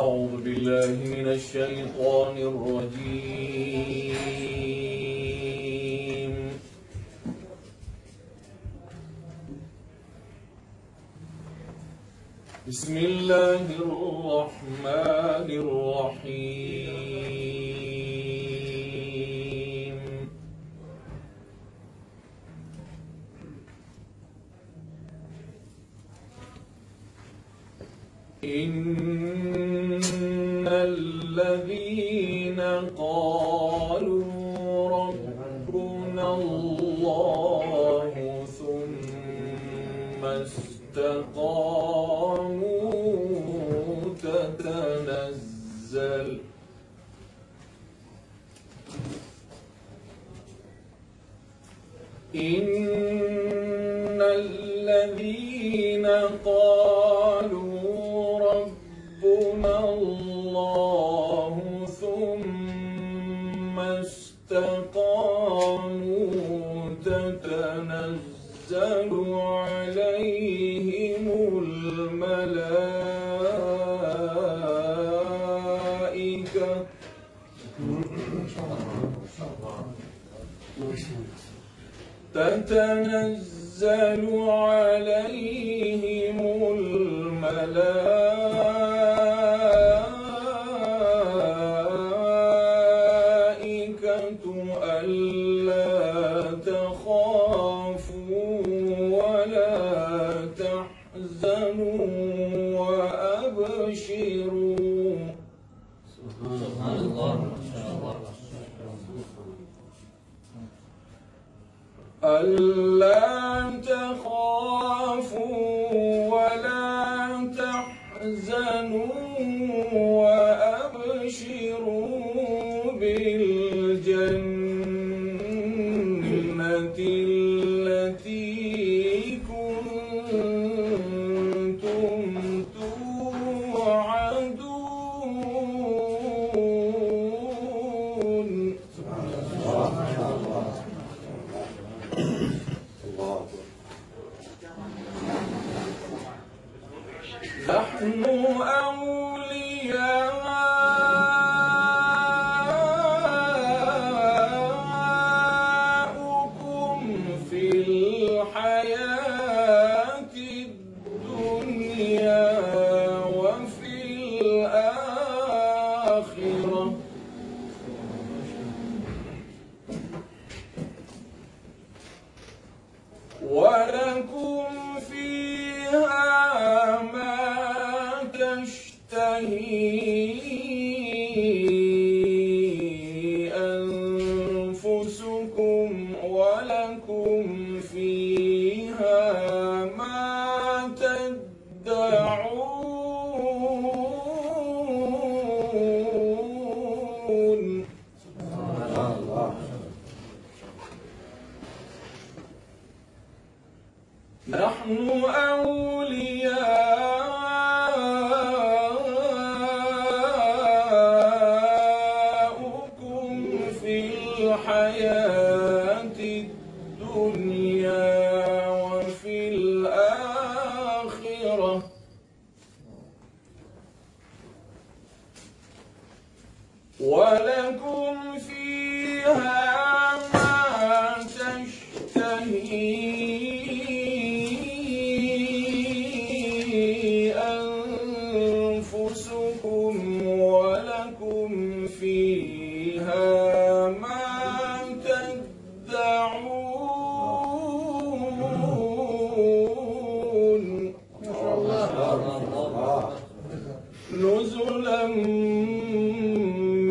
أعوذ بالله من الشيطان الرجيم. بسم الله الرحمن الرحيم. إن الذين قالوا ربنا الله ثم استقاموا تتنزل إن الذين قالوا ربنا الله ثم استقاموا تتنزل عليهم الملائكة تتنزل عليهم الملائكة ألا تخافوا ولا تحزنوا وأبشروا سبحان الله ألا تخافوا ولا تحزنوا وأبشروا بالجنة التي كنتم توعدون. نحن أولياؤكم في الحياة الدنيا وفي الآخرة ولكم فيها ما تشتهي أنفسكم ولكم فيها ما تدعون. نحن أولياؤكم في الحياة الدنيا وفي الآخرة ولكم فيها ما تشتهي أنفسكم ولكم فيها ما تدعون نزلا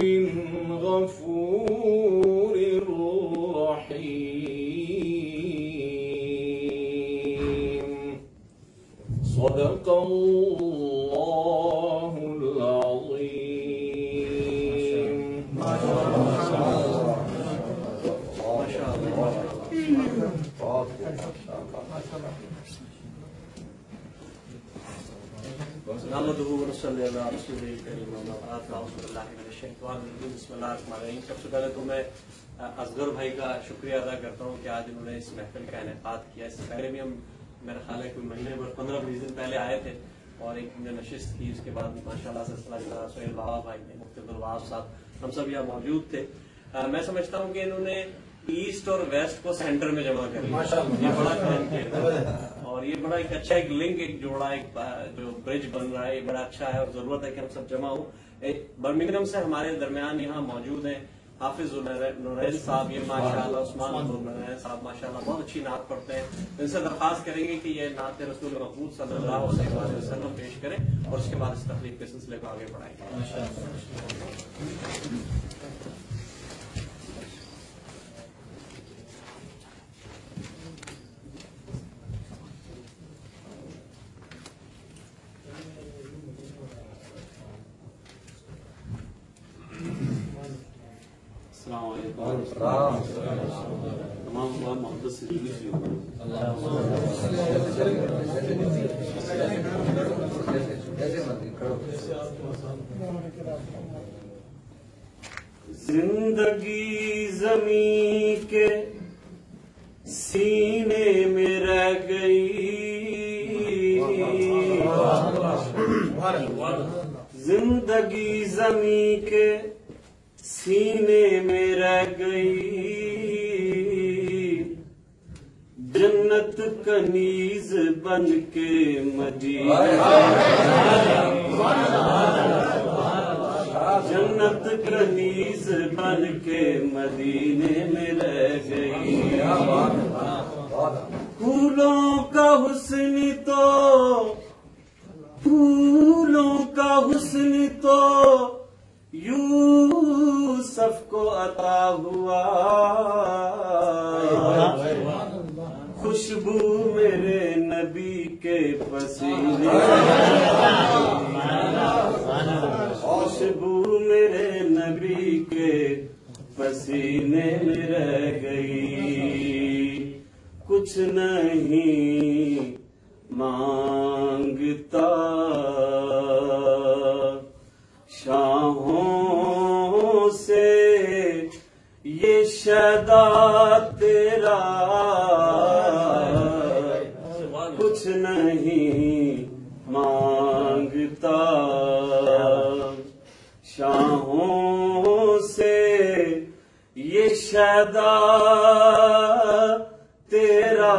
من غفور رحيم صدق الله العظيم. نحمده ونصلی علی رسول الکریم اما بعد اعوذ باللہ من الشیطان الرجیم بسم اللہ الرحمن الرحیم. سب سے پہلے تو میں اصغر بھائی کا شکریہ ادا کرتا ہوں کہ آج انہوں نے اس محفل کا انعقاد کیا. اس سے پہلے بھی ہم میرا خیال ہے کوئی مہینے 15-20 دن پہلے آئے تھے اور ایک ہم نے نشست کی. اس کے بعد ماشاءاللہ سلسلہ چلا. سہیل بابا بھائی نے، مفتی عبدالوہاب صاحب، ہم سب یہاں موجود تھے. میں سمجھتا ہوں کہ انہوں نے ایسٹ اور ویسٹ کو سینٹر میں جمع کر لیا. یہ بڑا کام کیا اور یہ بڑا ایک اچھا ایک لنک ایک جوڑا ایک جو برج بن رہا ہے، یہ بڑا اچھا ہے اور ضرورت ہے کہ ہم سب جمع ہوں. برمنگھم سے ہمارے درمیان یہاں موجود ہیں حافظ نورین صاحب. یہ ماشاءاللہ عثمان نورین صاحب ماشاءاللہ بہت اچھی نعت پڑھتے ہیں. ان سے درخواست کریں گے کہ یہ نعت رسول محمود صلی اللہ علیہ وسلم پیش کریں اور اس کے بعد اس تقریب کے سلسلے کو آگے بڑھائیں گے. السلام علیکم. تمام محبت سے زندگی زمین کے سینے میں رہ گئی، زندگی زمین کے سینے میں رہ گئی، جنت کنیز بن کے مدینے، جنت کنیز بن کے مدینے میں رہ گئی. پھولوں کا حسن تو، پھولوں کا حسن تو یوسف کو عطا ہوا، خوشبو میرے نبی کے پسینے، خوشبو میرے نبی کے پسینے میں رہ گئی. کچھ نہیں مانگتا شاہوں سے یہ شیدا تیرا، کچھ نہیں مانگتا شاہوں سے یہ شیدا تیرا،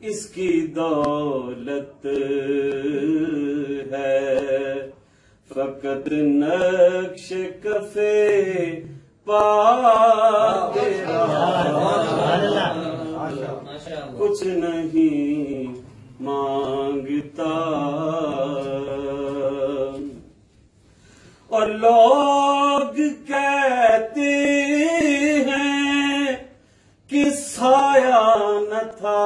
اس کی دولت فقط نقش کفے پا تیرا، کچھ نہیں مانگتا. اور لوگ کہتے ہیں کہ سایہ نہ تھا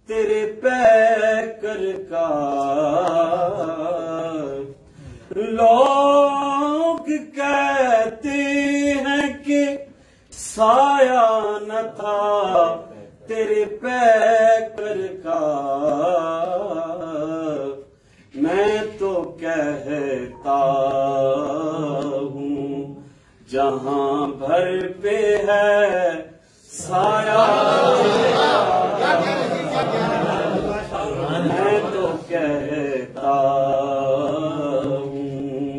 تیرے پیکر کا، لوگ کہتے ہیں کہ سایہ نہ تھا تیرے پیکر کا، میں تو کہتا ہوں جہاں بھر پہ ہے سایہ، میں تو کہتا ہوں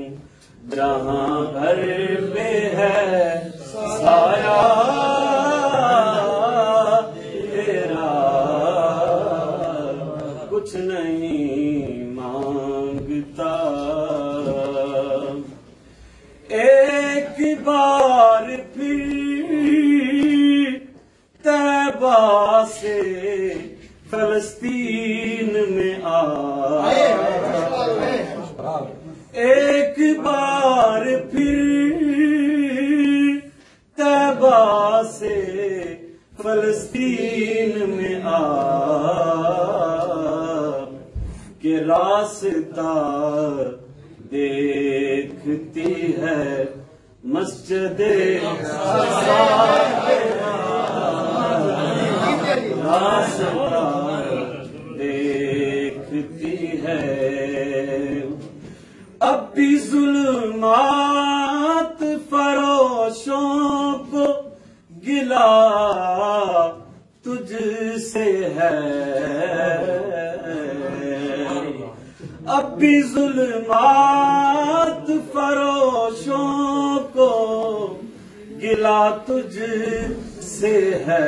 فلسطین میں آئے، ایک بار پھر طیبہ سے فلسطین میں آ کہ راستہ دیکھتی ہے مسجد راستہ دیکھتی ہے، اب بھی ظلمات فروشوں کو گلا تجھ سے ہے، اب بھی ظلمات فروشوں کو گلا تجھ سے ہے،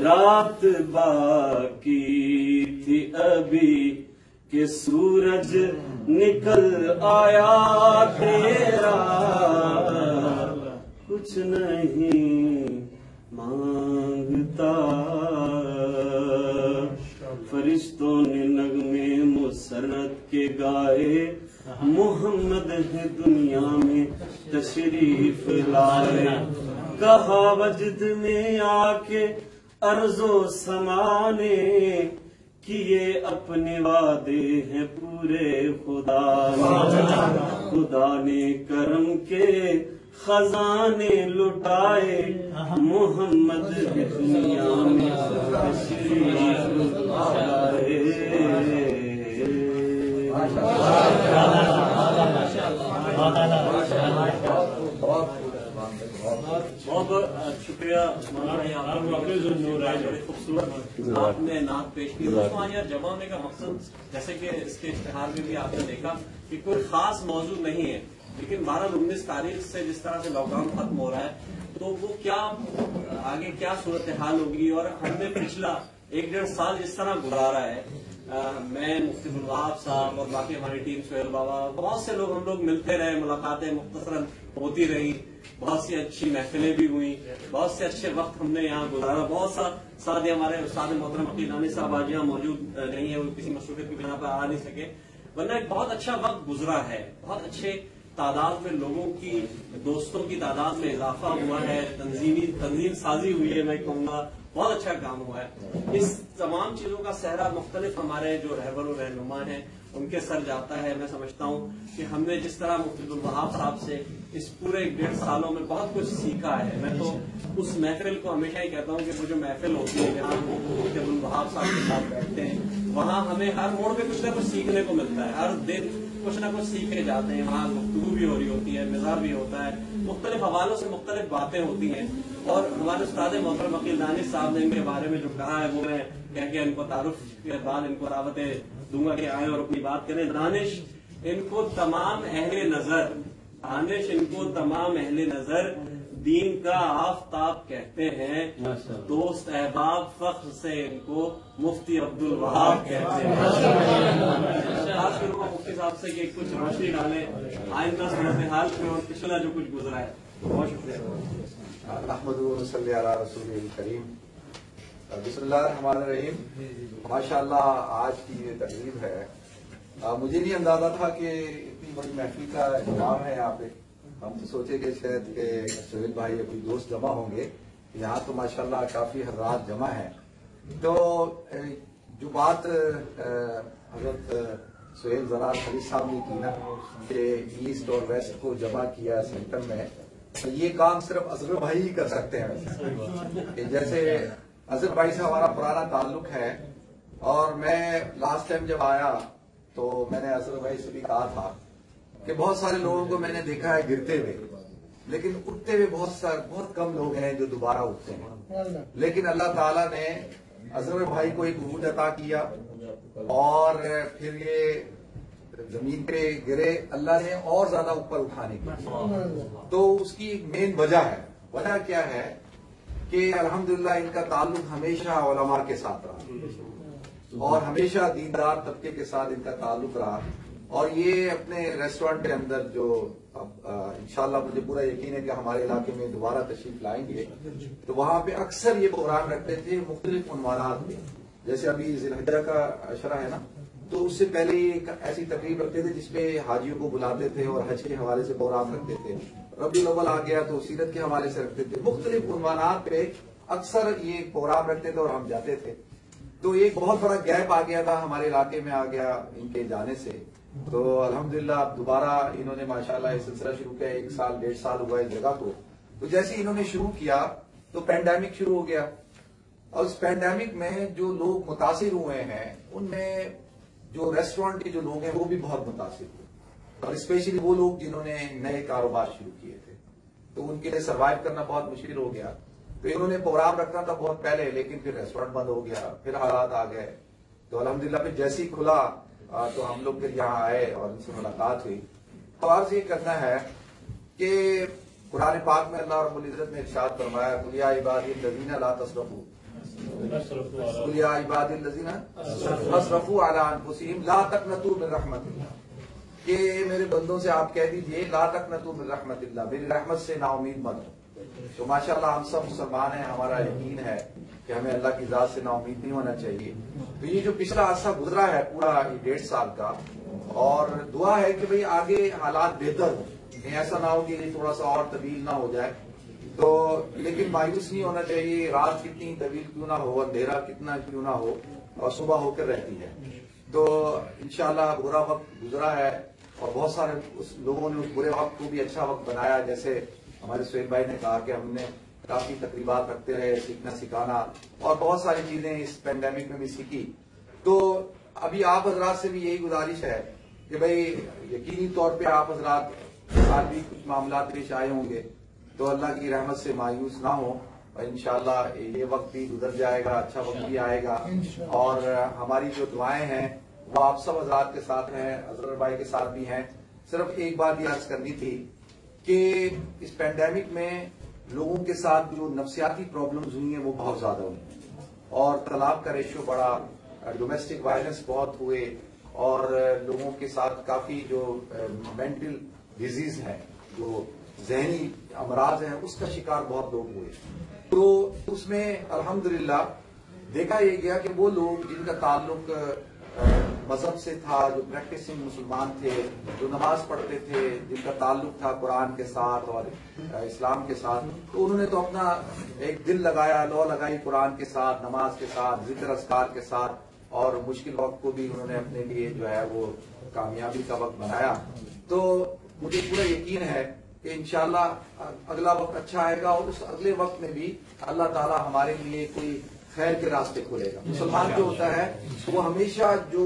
رات باقی تھی ابھی کہ سورج نکل آیا تیرا، کچھ نہیں مانگتا، فرشتوں نے نغمے مسرت کے گائے، محمد ہے دنیا میں تشریف لائے، کہا وجد میں آ کے ارض و سما نے کیے اپنے وعدے ہیں پورے، خدا نے کرم کے خزانے لٹائے، محمد دنیا میں تشریف لائے۔ بہت بہت شکریہ خوبصورت آپ نے نعت پیش کی۔ دوستوں آج جمع ہونے کا مقصد جیسے کہ اس کے اشتہار میں بھی آپ نے دیکھا کہ کوئی خاص موضوع نہیں ہے، لیکن 12-19 تاریخ سے جس طرح سے لاک ڈاؤن ختم ہو رہا ہے تو وہ کیا آگے کیا صورتحال ہوگی، اور ہم نے پچھلا 1-1.5 سال جس طرح گزارا ہے، میں مفتی الوہاب صاحب اور باقی ہماری ٹیم سہیل بابا بہت سے لوگ ہم لوگ ملتے رہے، ملاقاتیں مختصراً ہوتی رہی، بہت سی اچھی محفلیں بھی ہوئی، بہت سے اچھے وقت ہم نے یہاں گزارا، بہت سا ساتھ ہمارے استاد محترم عقیلانی صاحب آج یہاں موجود نہیں ہے، وہ کسی مصروفیت کی بنا پر آ نہیں سکے، ورنہ ایک بہت اچھا وقت گزرا ہے، بہت اچھے تعداد میں لوگوں کی دوستوں کی تعداد میں اضافہ ہوا ہے، تنظیم سازی ہوئی ہے، میں کہوں گا بہت اچھا کام ہوا ہے۔ اس تمام چیزوں کا صحرا مختلف ہمارے جو رہبر و رہنما ہیں ان کے سر جاتا ہے۔ میں سمجھتا ہوں کہ ہم نے جس طرح مفتی الوہاب صاحب سے اس پورے 1.5 سالوں میں بہت کچھ سیکھا ہے، میں تو اس محفل کو ہمیشہ ہی کہتا ہوں کہ وہ جو محفل ہوتی ہے جہاں مفتی الوہاب صاحب کے ساتھ بیٹھتے ہیں، وہاں ہمیں ہر موڑ پہ کچھ نہ کچھ سیکھنے کو ملتا ہے، ہر دن کچھ نہ کچھ سیکھے جاتے ہیں، وہاں گفتگو بھی ہو رہی ہوتی ہے، مزاح بھی ہوتا ہے، مختلف حوالوں سے مختلف باتیں ہوتی ہیں، اور ہمارے استاد محترم عقیلانی صاحب نے ان کے بارے میں جو کہا ہے وہ میں کہہ کے ان کو تعارف کے بعد ان کو دعوتیں دوں گا کہ آئیں اور اپنی بات کریں۔ دانش ان کو تمام اہل نظر دین کا آفتاب کہتے ہیں، دوست احباب فخر سے ان کو مفتی عبدالوہاب کہتے ہیں۔ خاص کروں گا مفتی صاحب سے کہ کچھ روشنی ڈالیں آئندہ صورتحال پہ اور پچھلا جو کچھ گزرا ہے۔ بہت شکریہ۔ احمد صلی علی رسول کریم۔ بسم اللہ الرحمن الرحیم۔ ماشاءاللہ آج کی یہ تقریب ہے، مجھے نہیں اندازہ تھا کہ اتنی بڑی محفل کا انتظام ہے یہاں پہ، ہم تو سوچے کہ شاید کہ سہیل بھائی یا کوئی دوست جمع ہوں گے، یہاں تو ماشاءاللہ کافی حضرات جمع ہیں۔ تو جو بات حضرت سہیل زرار خلیل صاحب نے کی نا کہ ایسٹ اور ویسٹ کو جمع کیا سینٹر میں، یہ کام صرف اصغر بھائی ہی کر سکتے ہیں۔ کہ جیسے اصغر بھائی سے ہمارا پرانا تعلق ہے، اور میں لاسٹ ٹائم جب آیا تو میں نے اصغر بھائی سے بھی کہا تھا کہ بہت سارے لوگوں کو میں نے دیکھا ہے گرتے ہوئے، لیکن اٹھتے ہوئے بہت کم لوگ ہیں جو دوبارہ اٹھتے ہیں، لیکن اللہ تعالیٰ نے اصغر بھائی کو ایک عروج عطا کیا، اور پھر یہ زمین پہ گرے، اللہ نے اور زیادہ اوپر اٹھانے کی، تو اس کی ایک مین وجہ ہے۔ وجہ کیا ہے کہ الحمدللہ ان کا تعلق ہمیشہ علماء کے ساتھ رہا، اور ہمیشہ دیندار طبقے کے ساتھ ان کا تعلق رہا، اور یہ اپنے ریسٹورینٹ کے اندر جو اب انشاءاللہ مجھے پورا یقین ہے کہ ہمارے علاقے میں دوبارہ تشریف لائیں گے تو وہاں پہ اکثر یہ پروگرام رکھتے تھے مختلف عنوانات پہ. جیسے ابھی ذی الحجہ کا عشرہ ہے نا, تو اس سے پہلے ایک ایسی تقریب رکھتے تھے جس پہ حاجیوں کو بلاتے تھے اور حج کے حوالے سے پروگرام رکھتے تھے. ربیع الاول آ گیا تو سیرت کے حوالے سے رکھتے تھے. مختلف عنوانات پہ اکثر یہ پروگرام رکھتے تھے اور ہم جاتے تھے. تو ایک بہت بڑا گیپ آ گیا تھا ہمارے علاقے میں, آ گیا ان کے جانے سے. تو الحمدللہ اب دوبارہ انہوں نے ماشاءاللہ یہ سلسلہ شروع کیا. 1 سال 1.5 سال ہوا اس جگہ کو. تو جیسے انہوں نے شروع کیا تو پینڈیمک شروع ہو گیا, اور اس پینڈیمک میں جو لوگ متاثر ہوئے ہیں ان میں جو ریسٹورینٹ کے جو لوگ ہیں وہ بھی بہت متاثر ہوئے, اور اسپیشلی وہ لوگ جنہوں نے نئے کاروبار شروع کیے تھے تو ان کے لیے سروائیو کرنا بہت مشکل ہو گیا. تو انہوں نے پروگرام رکھنا تھا بہت پہلے, لیکن پھر ریسٹورینٹ بند ہو گیا, پھر حالات آ گئے. تو الحمدللہ پھر جیسے ہی کھلا تو ہم لوگ پھر یہاں آئے اور ان سے ملاقات ہوئی. تو عرض یہ کرنا ہے کہ قرآن پاک میں اللہ رب العزت نے ارشاد فرمایا قل یا عبادی الذین لا تسرفوا, قل یا عبادی الذین اسرفوا علی انفسہم لا تقنطوا من رحمت اللہ, کہ میرے بندوں سے آپ کہہ دیجئے لا تقنطوا من رحمت اللہ, میری رحمت سے نا امید مت ہو. تو ماشاءاللہ ہم سب مسلمان ہیں, ہمارا یقین ہے کہ ہمیں اللہ کی ذات سے نا امید نہیں ہونا چاہیے. تو یہ جو پچھلا عرصہ گزرا ہے پورا 1.5 سال کا, اور دعا ہے کہ بھئی آگے حالات بہتر ہوں, ایسا نہ ہو کہ یہ تھوڑا سا اور طویل نہ ہو جائے. تو لیکن مایوس نہیں ہونا چاہیے, رات کتنی طویل کیوں نہ ہو, اندھیرا کتنا کیوں نہ ہو, اور صبح ہو کر رہتی ہے. تو انشاءاللہ برا وقت گزرا ہے اور بہت سارے لوگوں نے اس برے وقت کو بھی اچھا وقت بنایا. جیسے ہمارے سہیل بھائی نے کہا کہ ہم نے کافی تقریبات رکھتے رہے, سیکھنا سکھانا, اور بہت ساری چیزیں اس پینڈیمک میں بھی سیکھی. تو ابھی آپ حضرات سے بھی یہی گزارش ہے کہ بھئی یقینی طور پہ آپ حضرات آج بھی کچھ معاملات پیش آئے ہوں گے, تو اللہ کی رحمت سے مایوس نہ ہو, اور انشاءاللہ یہ وقت بھی گزر جائے گا, اچھا وقت بھی آئے گا. اور ہماری جو دعائیں ہیں وہ آپ سب حضرات کے ساتھ ہیں, اظہر بھائی کے ساتھ بھی ہیں. صرف ایک بات یہ عرض کرنی تھی کہ اس پینڈیمک میں لوگوں کے ساتھ جو نفسیاتی پرابلمز ہوئی ہیں وہ بہت زیادہ ہوئی, اور طلاق کا ریشو بڑا, ڈومیسٹک وائلنس بہت ہوئے, اور لوگوں کے ساتھ کافی جو مینٹل ڈیزیز ہیں, جو ذہنی امراض ہیں, اس کا شکار بہت لوگ ہوئے. تو اس میں الحمدللہ دیکھا یہ گیا کہ وہ لوگ جن کا تعلق مذہب سے تھا, جو پریکٹسنگ مسلمان تھے, جو نماز پڑھتے تھے, جن کا تعلق تھا قرآن کے ساتھ اور اسلام کے ساتھ, تو انہوں نے تو اپنا ایک دل لگایا, لو لگائی قرآن کے ساتھ, نماز کے ساتھ, ذکر اذکار کے ساتھ, اور مشکل وقت کو بھی انہوں نے اپنے لیے جو ہے وہ کامیابی کا وقت بنایا. تو مجھے پورا یقین ہے کہ انشاءاللہ اگلا وقت اچھا آئے گا, اور اس اگلے وقت میں بھی اللہ تعالیٰ ہمارے لیے کوئی خیر کے راستے کھولے گا. مسلمان جو ہوتا ہے وہ ہمیشہ جو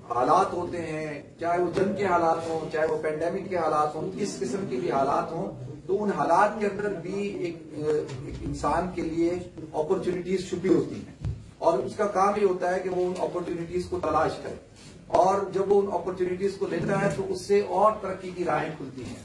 حالات ہوتے ہیں, چاہے وہ جنگ کے حالات ہوں, چاہے وہ پینڈیمک کے حالات ہوں, کس قسم کے بھی حالات ہوں, تو ان حالات کے اندر بھی ایک انسان کے لیے اپرچونٹیز چھپی ہوتی ہیں, اور اس کا کام یہ ہوتا ہے کہ وہ ان اپرچونٹیز کو تلاش کرے, اور جب وہ ان اپرچونٹیز کو لیتا ہے تو اس سے اور ترقی کی راہیں کھلتی ہیں.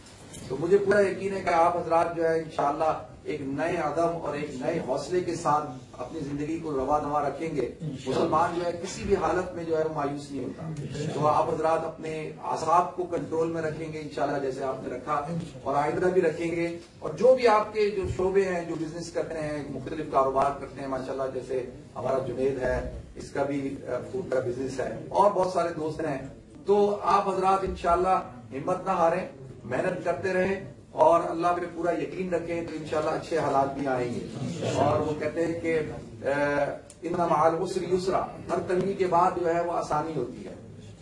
تو مجھے پورا یقین ہے کہ آپ حضرات جو ہے انشاءاللہ ایک نئے عزم اور ایک نئے حوصلے کے ساتھ اپنی زندگی کو رواں دواں رکھیں گے. مسلمان جو ہے کسی بھی حالت میں جو ہے وہ مایوس نہیں ہوتا. تو آپ حضرات اپنے اعصاب کو کنٹرول میں رکھیں گے انشاءاللہ, جیسے آپ نے رکھا, اور آئندہ بھی رکھیں گے. اور جو بھی آپ کے جو شعبے ہیں, جو بزنس کرتے ہیں, مختلف کاروبار کرتے ہیں, ماشاءاللہ جیسے ہمارا جنید ہے, اس کا بھی فوڈ کا بزنس ہے, اور بہت سارے دوست ہیں. تو آپ حضرات انشاءاللہ ہمت نہ ہاریں, محنت کرتے رہیں, اور اللہ پہ پورا یقین رکھیں, تو انشاءاللہ اچھے حالات بھی آئیں گے. اور وہ کہتے ہیں کہ ان مع العسر یسرا, ہر تنگی کے بعد جو ہے وہ آسانی ہوتی ہے.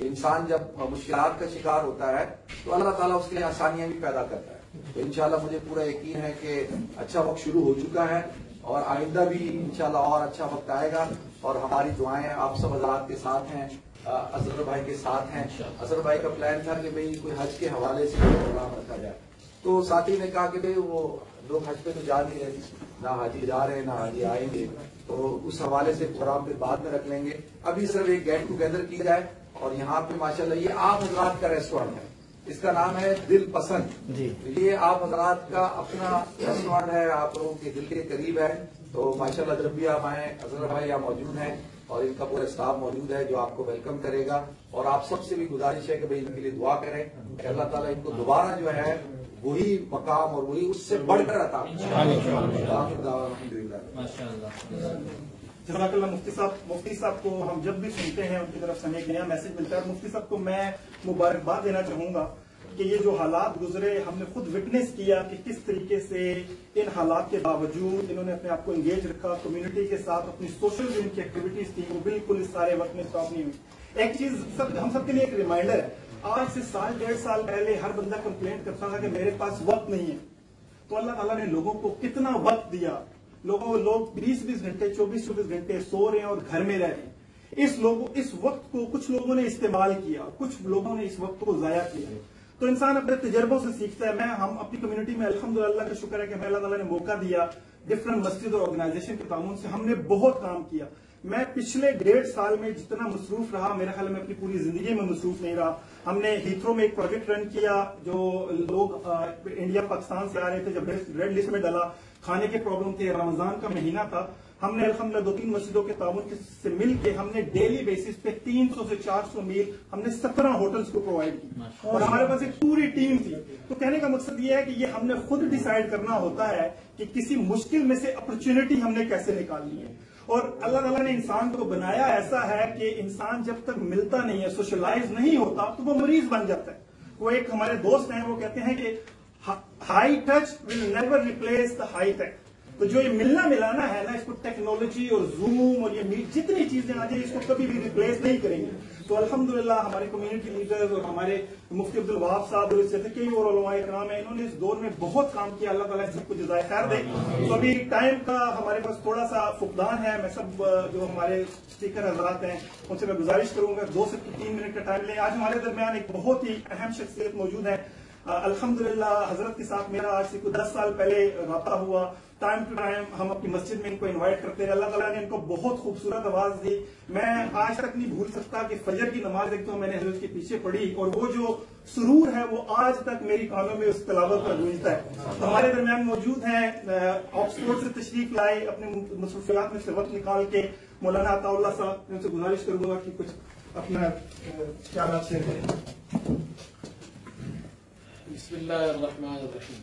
انسان جب مشکلات کا شکار ہوتا ہے تو اللہ تعالیٰ اس کے لیے آسانیاں بھی پیدا کرتا ہے. تو انشاءاللہ مجھے پورا یقین ہے کہ اچھا وقت شروع ہو چکا ہے, اور آئندہ بھی انشاءاللہ اور اچھا وقت آئے گا. اور ہماری دعائیں آپ سب حضرات کے ساتھ ہیں, اظہر بھائی کے ساتھ ہیں. اظہر بھائی کا پلان تھا کہ بھئی کوئی حج کے حوالے سے پروگرام رکھا جائے, تو ساتھی نے کہا کہ بھئی وہ لوگ حج پہ تو جا نہیں رہے, نہ حاجی جا رہے ہیں, نہ حاجی آئیں گے, تو اس حوالے سے پروگرام پھر بعد میں رکھ لیں گے. ابھی صرف ایک گیٹ ٹوگیدر کی جائے. اور یہاں پہ ماشاءاللہ یہ آپ حضرات کا ریسٹورینٹ ہے, اس کا نام ہے دل پسند. یہ آپ حضرات کا اپنا ریسٹورینٹ ہے, آپ لوگوں کے دل کے قریب ہے. تو ماشاءاللہ جب بھی آپ آئیں, اظہر بھائی یہاں موجود ہیں, اور ان کا پورا اسٹاف موجود ہے جو آپ کو ویلکم کرے گا. اور آپ سب سے بھی گزارش ہے کہ بھائی ان کے لیے دعا کریں کہ اللہ تعالیٰ ان کو دوبارہ جو ہے وہی مقام اور وہی اس سے بڑھ کر عطا جزاک اللہ. مفتی صاحب کو ہم جب بھی سنتے ہیں ان کی طرف سے ہمیں ایک نیا میسج ملتا ہے. مفتی صاحب کو میں مبارکباد دینا چاہوں گا کہ یہ جو حالات گزرے ہم نے خود وٹنس کیا کہ کس طریقے سے ان حالات کے باوجود انہوں نے اپنے آپ کو انگیج رکھا, کمیونٹی کے ساتھ اپنی سوشل جو ان کی ایکٹیویٹیز تھی وہ بالکل اس سارے وقت میں اسٹاپ نہیں ہوئی. ایک چیز ہم سب کے لیے ایک ریمائنڈر ہے, آج سے 1.5 سال پہلے ہر بندہ کمپلینٹ کرتا تھا کہ میرے پاس وقت نہیں ہے, تو اللہ تعالیٰ نے لوگوں کو کتنا وقت دیا. لوگ 20 گھنٹے 24 گھنٹے سو رہے ہیں اور گھر میں رہ رہے ہیں. اس وقت کو کچھ لوگوں نے استعمال کیا, کچھ لوگوں نے اس وقت کو ضائع کیا. تو انسان اپنے تجربوں سے سیکھتا ہے. ہم اپنی کمیونٹی میں الحمدللہ کا شکر ہے کہ ہمیں اللہ تعالیٰ نے موقع دیا. ڈفرنٹ مسجد اور آرگنائزیشن کے تعاون سے ہم نے بہت کام کیا. میں پچھلے 1.5 سال میں جتنا مصروف رہا, میرے خیال میں اپنی پوری زندگی میں مصروف نہیں رہا. ہم نے ہیتھرو میں ایک پروجیکٹ رن کیا جو لوگ انڈیا پاکستان سے آ رہے تھے, جب ریڈ لسٹ میں ڈالا, کھانے کے پرابلم تھے, رمضان کا مہینہ تھا, ہم نے الحمدللہ 2-3 مسجدوں کے تعاون سے مل کے ہم نے ڈیلی بیسس پہ 300 سے 400 میل ہم نے 17 ہوٹلز کو پرووائڈ کی, اور ہمارے پاس ایک پوری ٹیم تھی. تو کہنے کا مقصد یہ ہے کہ یہ ہم نے خود ڈیسائیڈ کرنا ہوتا ہے کہ کسی مشکل میں سے اپرچونٹی ہم نے کیسے نکالنی ہے. اور اللہ تعالیٰ نے انسان کو بنایا ایسا ہے کہ انسان جب تک ملتا نہیں ہے, سوشلائز نہیں ہوتا, تو وہ مریض بن جاتا ہے. وہ ایک ہمارے دوست ہیں, وہ کہتے ہیں کہ high touch will never replace the high tech. تو جو یہ ملنا ملانا ہے نا, اس کو ٹیکنالوجی اور زوم اور یہ جتنی چیزیں آ جائیں اس کو کبھی بھی ریپلیس نہیں کریں گے. تو الحمدللہ ہمارے کمیونٹی لیڈرز اور ہمارے مفتی عبدالوہاب صاحب اور اس سے کئی اور علماء کرام ہیں, انہوں نے اس دور میں بہت کام کیا. اللہ تعالیٰ سب کو جزائے خیر دے. تو ابھی ٹائم کا ہمارے پاس تھوڑا سا فقدان ہے. میں سب جو ہمارے اسپیکر حضرات ہیں ان سے میں گزارش کروں گا 2 سے 3 منٹ کا ٹائم لیں. آج ہمارے درمیان ایک بہت ہی اہم شخصیت موجود ہے. الحمدللہ حضرت کے ساتھ میرا آج سے 10 سال پہلے رابطہ ہوا. ٹائم ٹو ٹائم ہم اپنی مسجد میں ان کو انوائٹ کرتے ہیں. اللہ تعالیٰ نے ان کو بہت خوبصورت آواز دی. میں آج تک نہیں بھول سکتا کہ فجر کی نماز ایک تو میں نے حضرت کے پیچھے پڑھی, اور وہ جو سرور ہے وہ آج تک میری کانوں میں اس تلاوت پر گونجتا ہے. ہمارے درمیان موجود ہیں آکسفورڈ سے تشریف لائے, اپنے مصروفیات میں سے وقت نکال کے, مولانا عطا اللہ صاحب. ان سے گزارش کروں گا کہ کچھ اپنا خیالات شیئر کریں. بسم اللہ الرحمن الرحیم.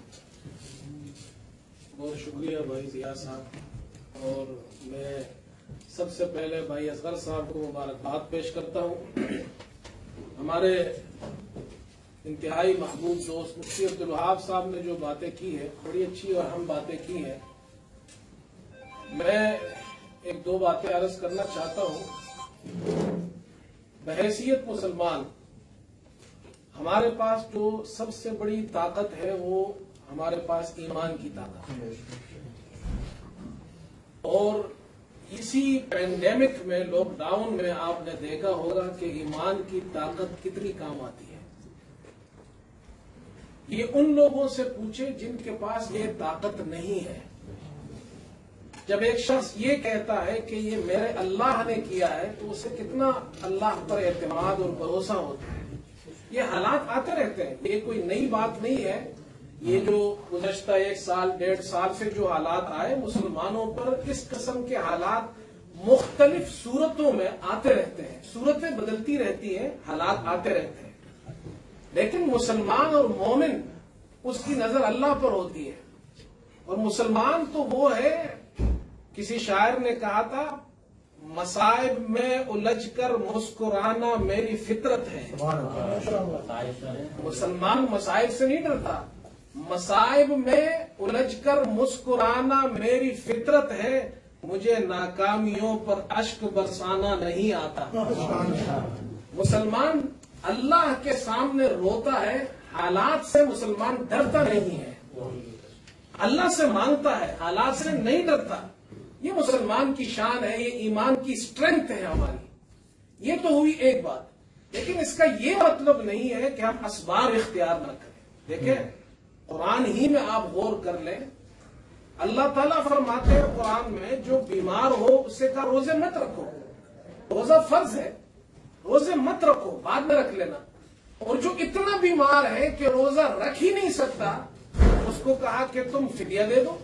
بہت شکریہ بھائی ضیاء صاحب, اور میں سب سے پہلے بھائی اصغر صاحب کو مبارکباد پیش کرتا ہوں. ہمارے انتہائی محبوب دوست مفتی عبدالوہاب صاحب نے جو باتیں کی ہے بڑی اچھی اور اہم باتیں کی ہیں. میں 1-2 باتیں عرض کرنا چاہتا ہوں. بحیثیت مسلمان ہمارے پاس جو سب سے بڑی طاقت ہے وہ ہمارے پاس ایمان کی طاقت ہے. اور اسی پینڈیمک میں, لاک ڈاؤن میں آپ نے دیکھا ہوگا کہ ایمان کی طاقت کتنی کام آتی ہے. یہ ان لوگوں سے پوچھے جن کے پاس یہ طاقت نہیں ہے. جب ایک شخص یہ کہتا ہے کہ یہ میرے اللہ نے کیا ہے تو اسے کتنا اللہ پر اعتماد اور بھروسہ ہوتا ہے. یہ حالات آتے رہتے ہیں, یہ کوئی نئی بات نہیں ہے. یہ جو گزشتہ 1 سال 1.5 سال سے جو حالات آئے مسلمانوں پر, اس قسم کے حالات مختلف صورتوں میں آتے رہتے ہیں. صورتیں بدلتی رہتی ہیں, حالات آتے رہتے ہیں, لیکن مسلمان اور مومن اس کی نظر اللہ پر ہوتی ہے. اور مسلمان تو وہ ہے, کسی شاعر نے کہا تھا, مصائب میں الجھ کر مسکرانا میری فطرت ہے. مسلمان مصائب سے نہیں ڈرتا. مصائب میں الجھ کر مسکرانا میری فطرت ہے, مجھے ناکامیوں پر اشک برسانا نہیں آتا. مسلمان اللہ کے سامنے روتا ہے, حالات سے مسلمان ڈرتا نہیں ہے. اللہ سے مانگتا ہے, حالات سے نہیں ڈرتا. یہ مسلمان کی شان ہے, یہ ایمان کی اسٹرینتھ ہے ہماری. یہ تو ہوئی ایک بات, لیکن اس کا یہ مطلب نہیں ہے کہ ہم اسباب اختیار نہ کریں. دیکھیں قرآن ہی میں آپ غور کر لیں, اللہ تعالیٰ فرماتے ہیں قرآن میں جو بیمار ہو اسے کہا روزے مت رکھو. روزہ فرض ہے, روزے مت رکھو, بعد میں رکھ لینا. اور جو اتنا بیمار ہے کہ روزہ رکھ ہی نہیں سکتا اس کو کہا کہ تم فدیہ دے دو.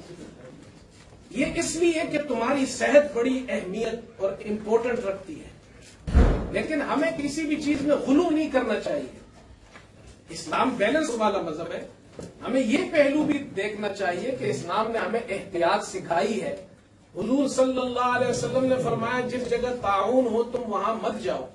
یہ اس لیے کہ تمہاری صحت بڑی اہمیت اور امپورٹنٹ رکھتی ہے، لیکن ہمیں کسی بھی چیز میں غلو نہیں کرنا چاہیے۔ اسلام بیلنس والا مذہب ہے، ہمیں یہ پہلو بھی دیکھنا چاہیے کہ اسلام نے ہمیں احتیاط سکھائی ہے۔ حضور صلی اللہ علیہ وسلم نے فرمایا جس جگہ طاعون ہو تم وہاں مت جاؤ،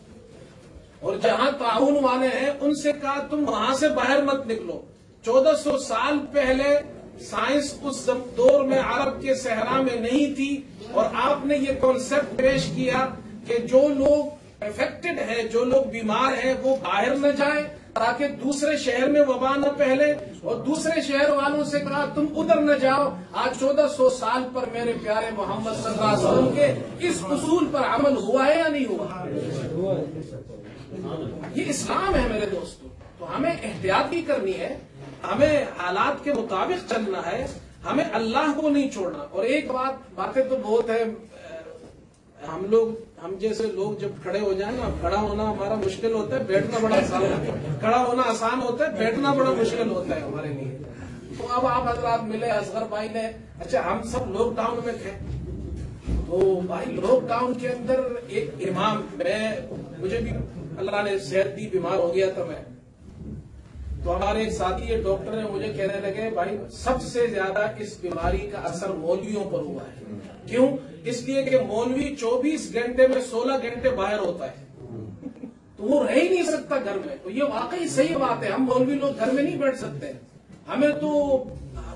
اور جہاں طاعون والے ہیں ان سے کہا تم وہاں سے باہر مت نکلو۔ 1400 سال پہلے سائنس اس دور میں عرب کے صحرا میں نہیں تھی، اور آپ نے یہ کانسیپٹ پیش کیا کہ جو لوگ افیکٹڈ ہیں، جو لوگ بیمار ہیں، وہ باہر نہ جائیں تاکہ دوسرے شہر میں وبا نہ پھیلے، اور دوسرے شہر والوں سے کہا تم ادھر نہ جاؤ۔ آج 1400 سال پر میرے پیارے محمد صلی اللہ علیہ وسلم کے اس اصول پر عمل ہوا ہے یا نہیں ہوا؟ یہ اسلام ہے میرے دوستو، تو ہمیں احتیاط بھی کرنی ہے، ہمیں حالات کے مطابق چلنا ہے، ہمیں اللہ کو نہیں چھوڑنا۔ اور ایک باتیں تو بہت ہے، ہم جیسے لوگ جب کھڑے ہو جائیں نا، کھڑا ہونا ہمارا مشکل ہوتا ہے، بیٹھنا بڑا آسان ہوتا ہے۔ کھڑا ہونا آسان ہوتا ہے، بیٹھنا بڑا مشکل ہوتا ہے ہمارے لیے۔ تو اب آپ حضرات ملے، اصغر بھائی نے، اچھا ہم سب لاک ڈاؤن میں تھے، تو بھائی لاک ڈاؤن کے اندر ایک امام، مجھے بھی اللہ نے صحت دی، بیمار ہو گیا تھا میں، تو ہمارے ایک ساتھی یہ ڈاکٹر نے مجھے کہنے لگے بھائی سب سے زیادہ اس بیماری کا اثر مولویوں پر ہوا ہے۔ کیوں؟ اس لیے کہ مولوی 24 گھنٹے میں 16 گھنٹے باہر ہوتا ہے، تو وہ رہ ہی نہیں سکتا گھر میں۔ تو یہ واقعی صحیح بات ہے، ہم مولوی لوگ گھر میں نہیں بیٹھ سکتے، ہمیں تو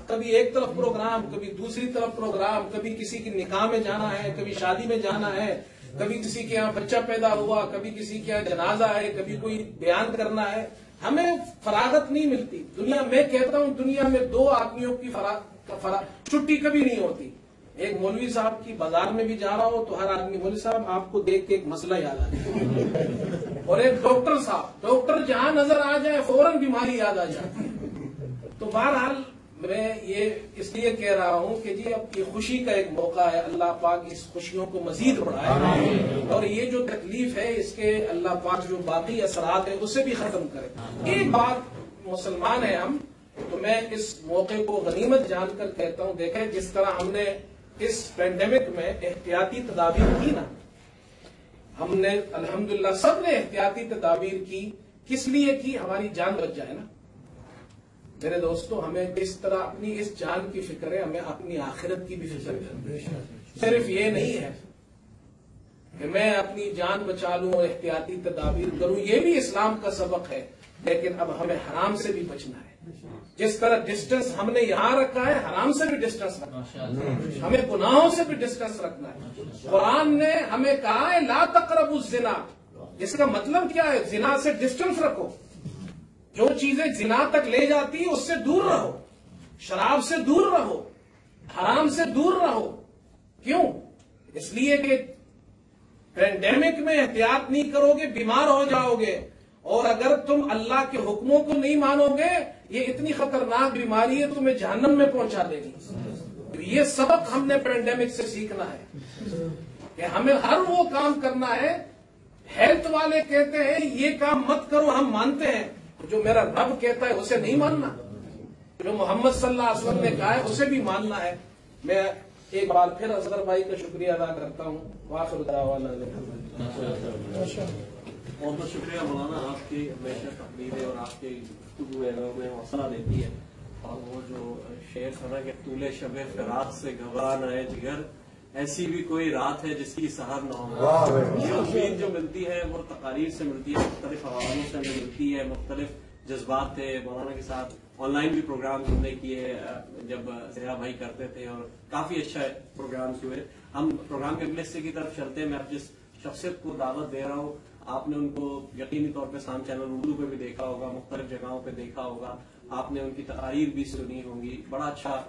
کبھی ایک طرف پروگرام، کبھی دوسری طرف پروگرام، کبھی کسی کی نکاح میں جانا ہے، کبھی شادی میں جانا ہے، کبھی کسی کے یہاں بچہ پیدا ہوا، کبھی کسی کے یہاں جنازہ ہے، کبھی کوئی بیان کرنا ہے، ہمیں فراغت نہیں ملتی۔ دنیا میں کہتا ہوں دنیا میں 2 آدمیوں کی چھٹی کبھی نہیں ہوتی، ایک مولوی صاحب کی بازار میں بھی جا رہا ہو تو ہر آدمی مولوی صاحب آپ کو دیکھ کے ایک مسئلہ یاد آ جائے، اور ایک ڈاکٹر صاحب، ڈاکٹر جہاں نظر آ جائے فوراً بیماری یاد آ جاتی ہے۔ تو بہرحال میں یہ اس لیے کہہ رہا ہوں کہ جی اب یہ خوشی کا ایک موقع ہے، اللہ پاک اس خوشیوں کو مزید بڑھائے، اور یہ جو تکلیف ہے اس کے اللہ پاک جو باقی اثرات ہیں اسے بھی ختم کرے۔ ایک بات، مسلمان ہیں ہم، تو میں اس موقع کو غنیمت جان کر کہتا ہوں، دیکھیں جس طرح ہم نے اس پینڈیمک میں احتیاطی تدابیر کی نا، ہم نے الحمدللہ سب نے احتیاطی تدابیر کی، کس لیے کی؟ ہماری جان بچ جائے نا۔ میرے دوستو ہمیں اس طرح اپنی اس جان کی فکر ہے، ہمیں اپنی آخرت کی بھی فکر ہے۔ صرف یہ نہیں ہے کہ میں اپنی جان بچا لوں اور احتیاطی تدابیر کروں، یہ بھی اسلام کا سبق ہے، لیکن اب ہمیں حرام سے بھی بچنا ہے۔ جس طرح ڈسٹنس ہم نے یہاں رکھا ہے، حرام سے بھی ڈسٹنس رکھنا ہے، ہمیں گناہوں سے بھی ڈسٹنس رکھنا ہے۔ قرآن نے ہمیں کہا ہے لا تقربوا الزنا، اس کا مطلب کیا ہے؟ زنا سے ڈسٹنس رکھو، جو چیزیں زنا تک لے جاتی ہیں اس سے دور رہو، شراب سے دور رہو، حرام سے دور رہو۔ کیوں؟ اس لیے کہ پینڈیمک میں احتیاط نہیں کرو گے بیمار ہو جاؤ گے، اور اگر تم اللہ کے حکموں کو نہیں مانو گے یہ اتنی خطرناک بیماری ہے تمہیں جہنم میں پہنچا دے گی۔ یہ سبق ہم نے پینڈیمک سے سیکھنا ہے کہ ہمیں ہر وہ کام کرنا ہے، ہیلتھ والے کہتے ہیں یہ کام مت کرو، ہم مانتے ہیں، جو میرا رب کہتا ہے اسے نہیں ماننا، جو محمد صلی اللہ علیہ وسلم نے کہا ہے اسے بھی ماننا ہے۔ میں ایک بار پھر اصغر بھائی کا شکریہ ادا کرتا ہوں۔ وآخر دعوانا بہت بہت شکریہ مولانا، آپ کی ہمیشہ تقریریں اور آپ کی گفتگو میں حوصلہ دیتی ہے، اور وہ جو شعر تھا کہ طول شب فراق سے گھبرا نہ ہے جگر، ایسی بھی کوئی رات ہے جس کی سحر نہ ہو۔ یہ امید جو ملتی ہے وہ تقاریر سے ملتی ہے، مختلف حوالوں سے ہمیں ملتی ہے، مختلف جذبات تھے۔ مولانا کے ساتھ آن لائن بھی پروگرام ہم نے کیے جب زیا بھائی کرتے تھے، اور کافی اچھا پروگرامز ہوئے۔ ہم پروگرام کے اگلے حصے کی طرف چلتے ہیں۔ میں جس شخصیت کو دعوت دے رہا ہوں، آپ نے ان کو یقینی طور پہ سام چینل اردو پہ بھی دیکھا ہوگا، مختلف جگہوں پہ دیکھا ہوگا، آپ نے ان کی تقاریر بھی سنی ہوں گی۔ بڑا اچھا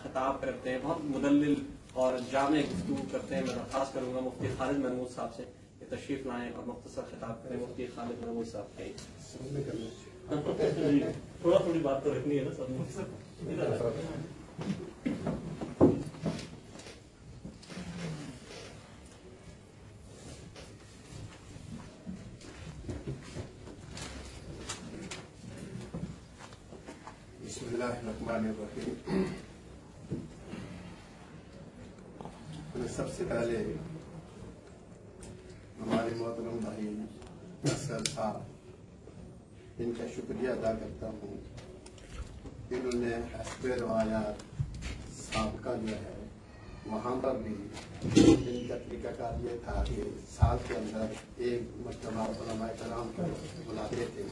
خطاب کرتے ہیں، بہت مدلل اور جامع گفتگو کرتے ہیں۔ میں درخواست کروں گا مفتی خالد محمود صاحب سے کہ تشریف لائیں اور مختصر خطاب کریں۔ مفتی خالد محمود صاحب کے تھوڑی بات تو رکھنی ہے نا سب۔ بسم اللہ الرحمن الرحیم۔ سب سے پہلے ہمارے محترم بھائی اسد صاحب ان کا شکریہ ادا کرتا ہوں. انہوں نے حسب روایات سابقہ جو ہے وہاں پر بھی ان کا طریقہ کار یہ تھا کہ سال کے اندر ایک مرتبہ علماء کرام کو بلاتے تھے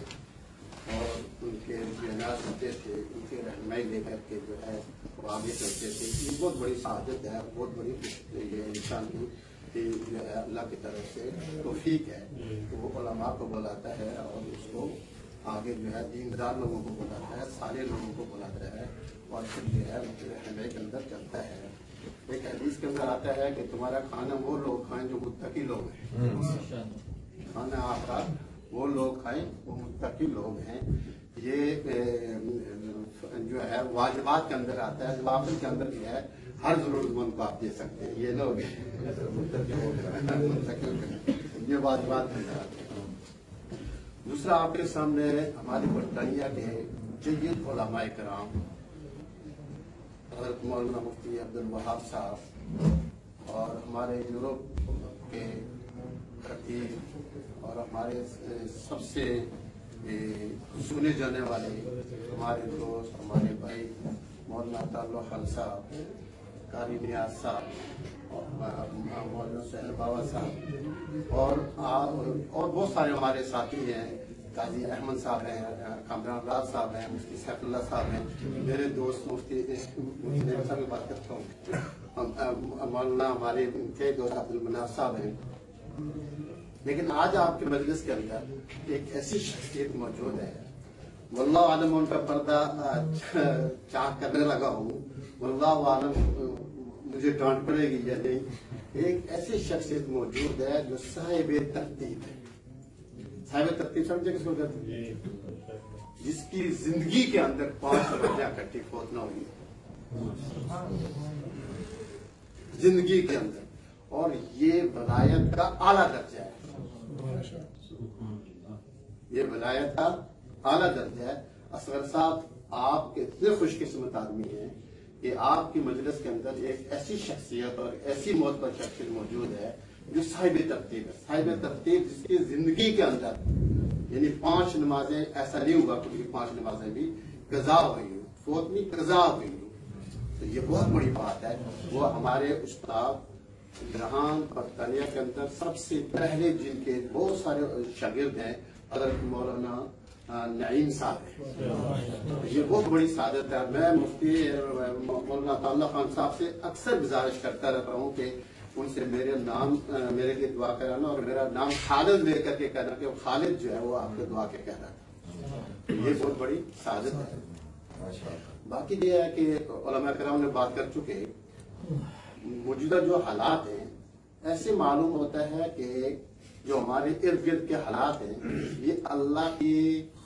اور ان کے بیانات ہوتے تھے, ان کی رہنمائی لے کر کے جو ہے وہ آگے چلتے تھے. یہ بہت بڑی سعادت ہے, بہت بڑی یہ انسان کی جو ہے اللہ کی طرف سے توفیق ہے. وہ علماء کو بلاتا ہے اور اس کو آگے جو ہے دیندار لوگوں کو بلاتا ہے, سارے لوگوں کو بلاتا ہے اور پھر جو ہے رہنمائی کے اندر چلتا ہے. ایک حدیث کے اندر آتا ہے کہ تمہارا کھانا وہ لوگ کھائیں جو متقی لوگ ہیں, کھانا آپ کا وہ لوگ کھائیں وہ متقی لوگ ہیں. یہ جو ہے واجبات کے اندر آتا ہے, نوافل کے اندر جو ہے ہر ضرورت مند کو آپ دے سکتے ہیں. یہ لوگ یہ واجبات کے اندر آتے ہیں. دوسرا آپ کے سامنے ہماری برطانیہ کے جید علماء کرام حضرت مولانا مفتی عبد الوہاب صاحب اور ہمارے یورپ کے خطیب اور ہمارے سب سے سنے جانے والے ہمارے دوست, ہمارے بھائی مولانا تعلق خان صاحب, قاری نیاز صاحب اور مولانا سہیل بابا صاحب اور بہت سارے ہمارے ساتھی ہیں. قاضی احمد صاحب ہیں, کامران راز صاحب ہیں, مفتی سیف اللہ صاحب ہیں, میرے دوست مفتی صاحب کی بات کرتا ہوں, مولانا ہمارے تھے دوست عبد المناف صاحب ہیں. لیکن آج آپ کے مجلس کے اندر ایک ایسی شخصیت موجود ہے, واللہ عالم ان کا پردہ چاک کرنے لگا ہوں, واللہ عالم مجھے ڈانٹ پڑے گی یا نہیں. ایک ایسی شخصیت موجود ہے جو صاحب ترتیب ہے. صاحب ترتیب سمجھے کس کو کہتے ہیں؟ جس کی زندگی کے اندر 5 وجہ اکٹھی فوت نہ ہوئی زندگی کے اندر, اور یہ ولایت کا اعلیٰ درجہ ہے. یہ ولایت کا اعلیٰ درجہ ہے. اصغر صاحب آپ کے اتنے خوش قسمت آدمی ہیں کہ آپ کی مجلس کے اندر ایک ایسی شخصیت اور ایسی معتبر شخصیت موجود ہے جو صاحب ترتیب ہے. صاحب ترتیب جس کی زندگی کے اندر یعنی 5 نمازیں ایسا نہیں ہوا کہ 5 نمازیں بھی قضا ہوئی ہوں, فوت نہیں قضا ہوئی ہوں. تو یہ بہت بڑی بات ہے. وہ ہمارے استاد جہان برطانیہ کے اندر سب سے پہلے جن کے بہت سارے شاگرد ہیں حضرت مولانا نعیم صاحب ہیں. یہ بہت بڑی سعادت ہے. میں مفتی مولانا تعلق خان صاحب سے اکثر گزارش کرتا رہتا ہوں کہ ان سے میرے لیے دعا کرانا, اور میرا نام خالد لے کر کے کہنا کہ خالد جو ہے وہ آپ کو دعا کے کہہ رہا تھا. یہ بہت بڑی سعادت ہے. باقی یہ ہے کہ علماء کرام نے بات کر چکے. موجودہ جو حالات ہیں ایسے معلوم ہوتا ہے کہ جو ہمارے ارد گرد کے حالات ہیں یہ اللہ کی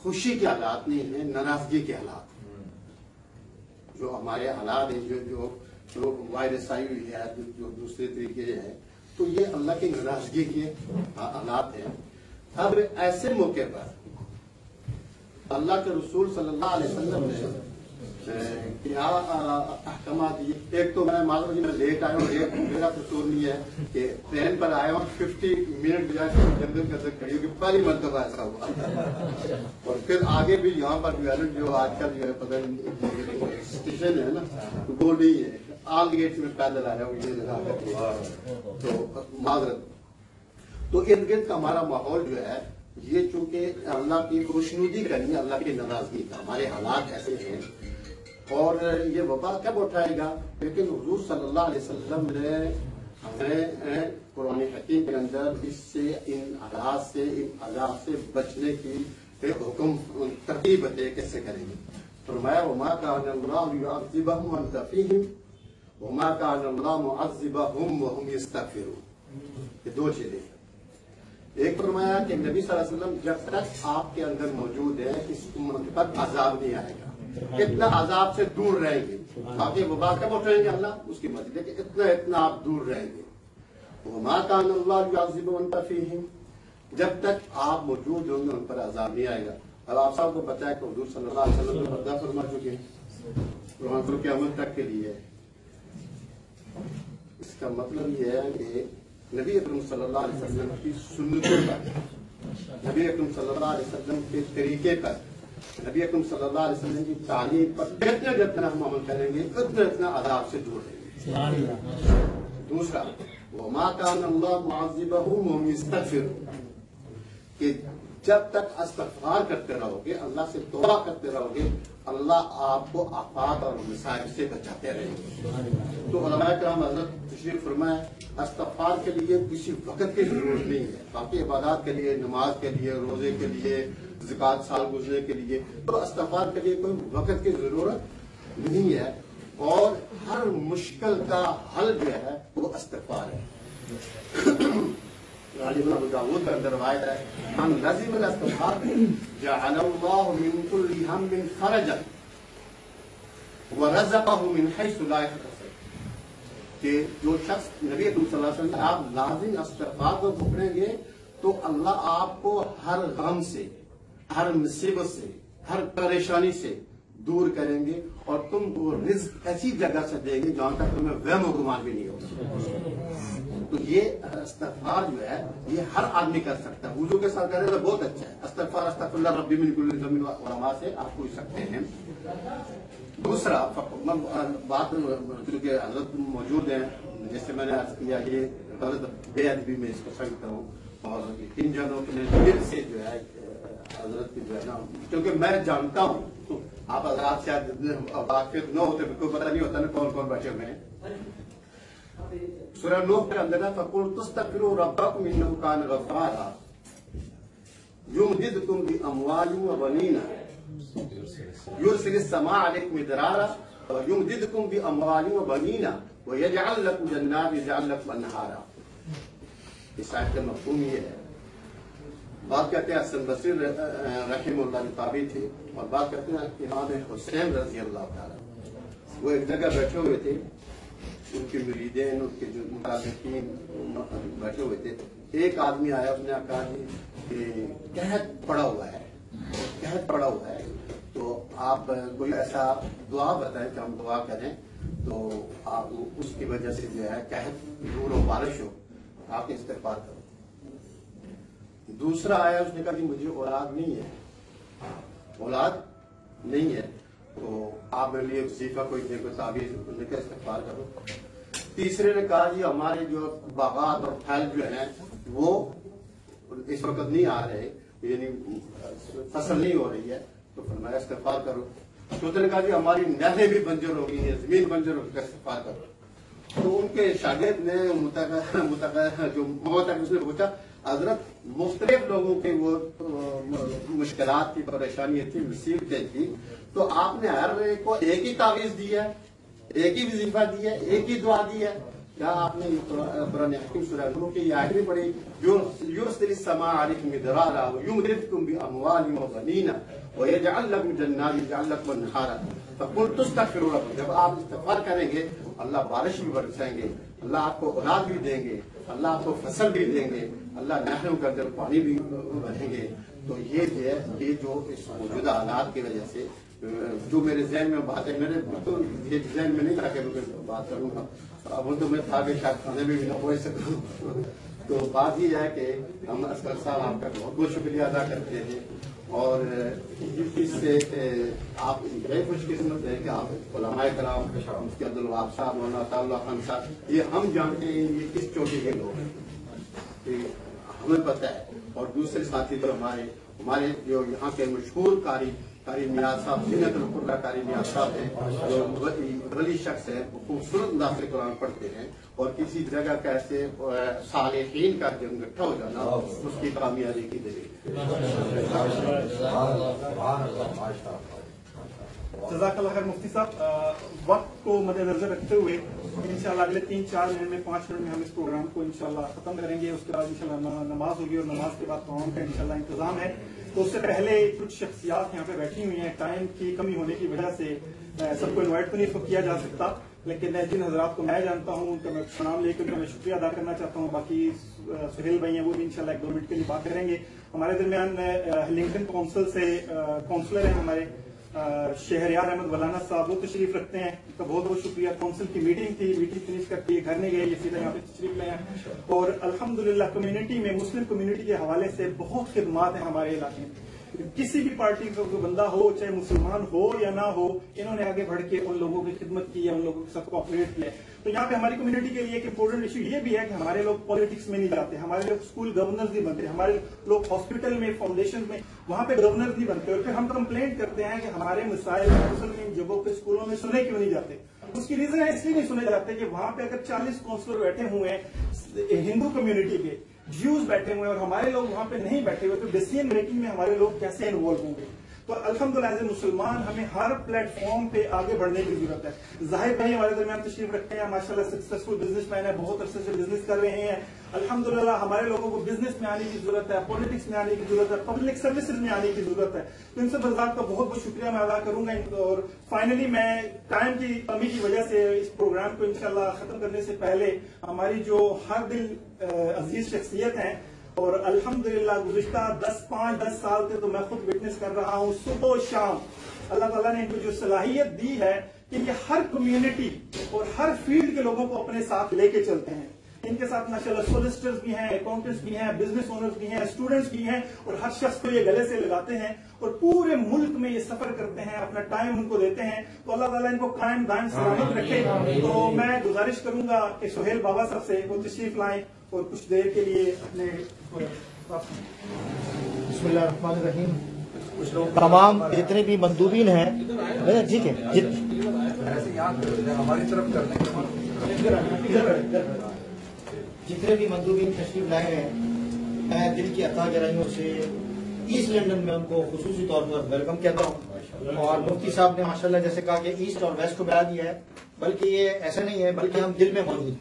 خوشی کے حالات نہیں ہیں, ناراضگی کے حالات. جو ہمارے حالات ہیں جو وائرس آئی ہوئی ہے, جو دوسرے طریقے ہیں, تو یہ اللہ کی ناراضگی کے حالات ہیں. اب ایسے موقع پر اللہ کے رسول صلی اللہ علیہ وسلم نے کیا احکامات دیے. ایک تو میں معلوم میں لیٹ آیا ہوں, میرا قصور نہیں ہے کہ ٹرین پر آیا ہوں 50 منٹ جو ہے جنگل کے اندر کھڑی ہوگی, پہلی مرتبہ ایسا ہوا. اور پھر آگے بھی یہاں پر جو آج کل جو ہے پتہ اسٹیشن ہے نا وہ نہیں ہے, آل گیٹ میں پیدل آیا ہوں یہ لگا کر. تو معذرت. تو ارد گرد کا ہمارا ماحول جو ہے یہ چونکہ اللہ کی خوشنودی کا نہیں, اللہ کی ناراضگی کا. ہمارے حالات ایسے ہیں اور یہ وبا کب اٹھائے گا, لیکن حضور صلی اللہ علیہ وسلم نے ہمیں قرآن حکیم کے اندر اس سے, ان حالات سے, ان عذاب سے بچنے کی ایک حکم ترتیب بتائے کیسے کریں گے. فرمایا وما كان الله ليعذبهم وانت فيهم وما كان الله معذبهم وهم يستغفرون. یہ 2 چیزیں. ایک فرمایا کہ نبی صلی اللہ علیہ وسلم جب تک آپ کے اندر موجود ہے اس امت پر عذاب نہیں آئے گا, اتنا عذاب سے دور رہیں گے. باقی وبا کب اٹھائیں گے اللہ اس کی مرضی, لیکن اتنا آپ دور رہیں گے. وما كان الله ليعذبهم وانت فيهم, جب تک آپ موجود ہوں گے ان پر عذاب نہیں آئے گا. اب آپ صاحب کو بتایا کہ حضور صلی اللہ علیہ وسلم نے پردہ فرما چکے ہیں قیامت تک کے لیے. اس اس کا مطلب یہ ہے کہ نبی اکرم صلی اللہ علیہ وسلم کی سنتوں پر، نبی اکرم صلی اللہ علیہ وسلم کے طریقے پر، نبی اکرم صلی اللہ علیہ وسلم کی تعلیم پر جتنا ہم عمل کریں گے اتنا عذاب سے دور رہیں گے۔ دوسرا وما كان الله معذبهم وهم يستغفرون، کہ جب تک استغفار کرتے رہو گے، اللہ سے توبہ کرتے رہو گے، اللہ آپ کو آفات اور مصائب سے بچاتے رہیں گے۔ تو علماء کرام حضرت تشریف فرمائے استغفار کے لیے کسی وقت کی ضرورت نہیں ہے، باقی عبادات کے لیے، نماز کے لیے، روزے کے لیے، زکوٰۃ سال گزرنے کے لیے، تو استغفار کے لیے کوئی وقت کی ضرورت نہیں ہے، اور ہر مشکل کا حل جو ہے وہ استغفار ہے۔ غالباً ابو داؤد کا اندر روایت ہے من لزم الاستغفار جعل اللہ من كل هم فرجا ورزقه من حيث لا يحتسب، کہ جو شخص نبی اکرم صلی اللہ علیہ وسلم آپ لازم استغفار کو پکڑیں گے تو اللہ آپ کو ہر غم سے، ہر مصیبت سے، ہر پریشانی سے دور کریں گے، اور تم کو رزق ایسی جگہ سے دیں گے جہاں تک تمہیں وہم و گمان بھی نہیں ہوگا۔ تو یہ استغفار جو ہے یہ ہر آدمی کر سکتا ہے، وضو کے ساتھ کرے تو بہت اچھا ہے۔ استغفار استغفر اللہ ربی من کل ذنب علماء سے آپ پوچھ سکتے ہیں۔ دوسرا بات، کیونکہ حضرت موجود ہیں، جیسے میں نے عرض کیا یہ حضرت بے ادبی میں اس کو سمجھتا ہوں، اور ان جنوں نے دل سے جو ہے حضرت کی جو ہے نا، کیونکہ میں جانتا ہوں تو آپ حضرات شاید واقف نہ ہوتے، کوئی پتہ نہیں ہوتا نا کون کون بیٹھے ہوئے ہیں۔ سورہ نوح کے اندر فَقُلْتُ اسْتَغْفِرُوا رَبَّكُمْ إِنَّهُ كَانَ غَفَّارًا يُمْدِدْكُمْ بِأَمْوَالٍ وَبَنِينَ يُرْسِلِ السَّمَاءَ عَلَيْكُمْ مِدْرَارًا وَيُمْدِدْكُمْ بِأَمْوَالٍ وَبَنِينَ وَيَجْعَلْ لَكُمْ جَنَّاتٍ وَيَجْعَلْ لَكُمْ أَنْهَارًا۔ اس آیت کا مفہوم یہ ہے، بات کہتے ہیں حسن بصری رحمہ اللہ تابعی تھے، اور بات کہتے ہیں امام حسین رضی اللہ تعالیٰ، وہ ایک جگہ بیٹھے ہوئے تھے، ان کے مریدین، ان کے جو متعلقین بیٹھے ہوئے تھے۔ ایک آدمی آیا، اس نے کہا کہ قحط پڑا ہوا ہے، قحط پڑا ہوا ہے، تو آپ کوئی ایسا دعا بتائیں کہ ہم دعا کریں تو آپ اس کی وجہ سے جو ہے قحط دور و بارش ہو، آپ استغفار کرو۔ دوسرا آیا، اس نے کہا کہ مجھے اولاد نہیں ہے، اولاد نہیں ہے، تو آپ میرے لیے وظیفہ کوئی دیں، کوئی تعویذ، انہوں نے کہا استغفار کرو۔ تیسرے نے کہا جی ہمارے جو باغات اور پھل جو ہیں وہ اس وقت نہیں آ رہے، یعنی فصل نہیں ہو رہی ہے، تو فرمایا استغفار کرو۔ چوتھے نے کہا جی ہماری نہریں بھی بنجر ہو گئی ہیں، زمین بنجر ہو گئی، استغفار کرو۔ تو ان کے شاگرد نے اس نے پوچھا حضرت مختلف لوگوں کے وہ مشکلات کی، پریشانیاں تھی، مصیبتیں تھی، تو آپ نے ہر ایک کو ایک ہی تعویذ دی ہے، ایک ہی وظیفہ دی ہے، ایک ہی دعا دی ہے؟ کیا آپ نے قرآن حکیم سورہ نوح کی یہ آیت نہیں پڑھی؟ یرسل السماء علیکم مدرارا ویمددکم باموال وبنین ویجعل لکم جنات ویجعل لکم انہارا فقلت استغفروا ربکم۔ جب آپ استغفار کریں گے اللہ بارش بھی برسائیں گے، اللہ آپ کو اولاد بھی دیں گے، اللہ آپ کو فصل بھی دیں گے، اللہ نہروں کے اندر پانی بھی بھریں گے۔ تو یہ جو ہے، یہ جو اس موجودہ حالات کی وجہ سے جو میرے ذہن میں بات ہے، میرے تو یہ ذہن میں نہیں تھا کہ میں بات کروں گا، اب تو میں تھا کہ شاید کھانے میں بھی نہ پہنچ سکوں۔ تو بات یہ ہے کہ ہم اصغر صاحب آپ کا بہت بہت شکریہ ادا کرتے ہیں، اور اس سے آپ بڑے خوش قسمت ہیں کہ آپ علماء کرام مفتی عبدالوہاب صاحب، مولانا عطا اللہ خان صاحب، یہ ہم جانتے ہیں یہ کس چوٹی کے لوگ ہیں، ہمیں پتہ ہے۔ اور دوسرے ساتھی جو ہمارے جو یہاں کے مشہور قاری نیاز صاحب، زینت القرآن قاری نیاز صاحب ہیں، جو ولی شخص ہے، خوبصورت انداز سے قرآن پڑھتے ہیں، اور کسی جگہ کا ایسے صالحین کا جو اکٹھا ہو جانا اس کی کامیابی کی دلیل۔ جزاک اللہ خیر مفتی صاحب، وقت کو مد نظر رکھتے ہوئے انشاءاللہ اگلے 3-4 منٹ میں 5 منٹ میں ہم اس پروگرام کو انشاءاللہ ختم کریں گے، اس کے بعد انشاءاللہ نماز ہوگی، اور نماز کے بعد قوم کا انشاءاللہ انتظام ہے۔ تو اس سے پہلے کچھ شخصیات یہاں پہ بیٹھی ہوئی ہیں، ٹائم کی کمی ہونے کی وجہ سے سب کو انوائٹ تو نہیں کیا جا سکتا، لیکن جن حضرات کو میں جانتا ہوں ان کا میں سلام لے کے ان کا میں شکریہ ادا کرنا چاہتا ہوں۔ باقی سہیل بھائی ہیں، وہ بھی انشاءاللہ 1-2 منٹ کے لیے بات کریں گے۔ ہمارے درمیان ہلنگٹن کونسل سے کونسلر ہیں ہمارے شہریار احمد ولانا صاحب وہ تشریف رکھتے ہیں، ان کا بہت بہت شکریہ. کونسل کی میٹنگ تھی، میٹنگ فنش کر کے گھر نہیں گئے، یہ سیدھا یہاں پہ تشریف لے ہیں. اور الحمدللہ کمیونٹی میں مسلم کمیونٹی کے حوالے سے بہت خدمات ہیں ہمارے علاقے میں. کسی بھی پارٹی کا کوئی بندہ ہو، چاہے مسلمان ہو یا نہ ہو، انہوں نے آگے بڑھ کے ان لوگوں کی خدمت کی ہے، ان لوگوں کے ساتھ کوآپریٹ کیا ہے. تو یہاں پہ ہماری کمیونٹی کے لیے ایک امپورٹنٹ ایشو یہ بھی ہے کہ ہمارے لوگ پالیٹکس میں نہیں جاتے، ہمارے لوگ اسکول گورنرز نہیں بنتے، ہمارے لوگ ہاسپٹل میں، فاؤنڈیشن میں وہاں پہ گورنرز نہیں بنتے. اور پھر ہم کمپلینٹ کرتے ہیں کہ ہمارے مسائل ان جگہوں پہ اسکولوں میں سنے کیوں نہیں جاتے. اس کی ریزن ہے اس لیے نہیں سنے جاتے کہ وہاں پہ اگر 40 کونسلر بیٹھے ہوئے ہیں ہندو کمیونٹی کے، جیوز بیٹھے ہوئے ہیں اور ہمارے لوگ وہاں پہ نہیں بیٹھے ہوئے، تو ڈیسیژن میکنگ میں ہمارے لوگ کیسے انوالو ہوں گے. تو الحمدللہ ایز اے مسلمان ہمیں ہر پلیٹ فارم پہ آگے بڑھنے کی ضرورت ہے. ظاہر بھائی ہمارے درمیان تشریف رکھتے ہیں، ماشاءاللہ سکسیسفل بزنس مین ہے، بہت عرصے سے بزنس کر رہے ہیں. الحمدللہ ہمارے لوگوں کو بزنس میں آنے کی ضرورت ہے، پالیٹکس میں آنے کی ضرورت ہے، پبلک سروسز میں آنے کی ضرورت ہے. تو ان سب حضرات کا بہت بہت شکریہ میں ادا کروں گا. اور فائنلی میں ٹائم کی کمی کی وجہ سے اس پروگرام کو انشاءاللہ ختم کرنے سے پہلے ہماری جو ہر دل عزیز شخصیت ہیں، اور الحمدللہ گزشتہ 10 سال سے تو میں خود وٹنس کر رہا ہوں، صبح و شام اللہ تعالیٰ نے ان کو جو صلاحیت دی ہے کہ یہ ہر کمیونٹی اور ہر فیلڈ کے لوگوں کو اپنے ساتھ لے کے چلتے ہیں. ان کے ساتھ ماشاءاللہ سولسٹرز بھی ہیں، اکاؤنٹنٹس بھی ہیں، بزنس اونرز بھی ہیں، اسٹوڈنٹس بھی ہیں، اور ہر شخص کو یہ گلے سے لگاتے ہیں اور پورے ملک میں یہ سفر کرتے ہیں، اپنا ٹائم ان کو دیتے ہیں. تو اللہ تعالیٰ ان کو قائم دائم سلامت رکھے. تو میں گزارش کروں گا کہ سہیل بابا صاحب سے وہ تشریف لائیں اور کچھ دیر کے لیے اپنے بسم اللہ الرحمن الرحیم. تمام جتنے بھی مندوبین ہیں، ٹھیک ہے، ہماری طرف کرنے جتنے بھی مندوبین تشریف لائے ہیں، میں دل کی عطا گرائیوں سے ایسٹ لنڈن میں ان کو خصوصی طور پر ویلکم کہتا ہوں. اور مفتی صاحب نے ماشاءاللہ جیسے کہا کہ ایسٹ اور ویسٹ کو ملا دیا ہے، بلکہ یہ ایسا نہیں ہے، بلکہ ہم دل میں موجود ہیں.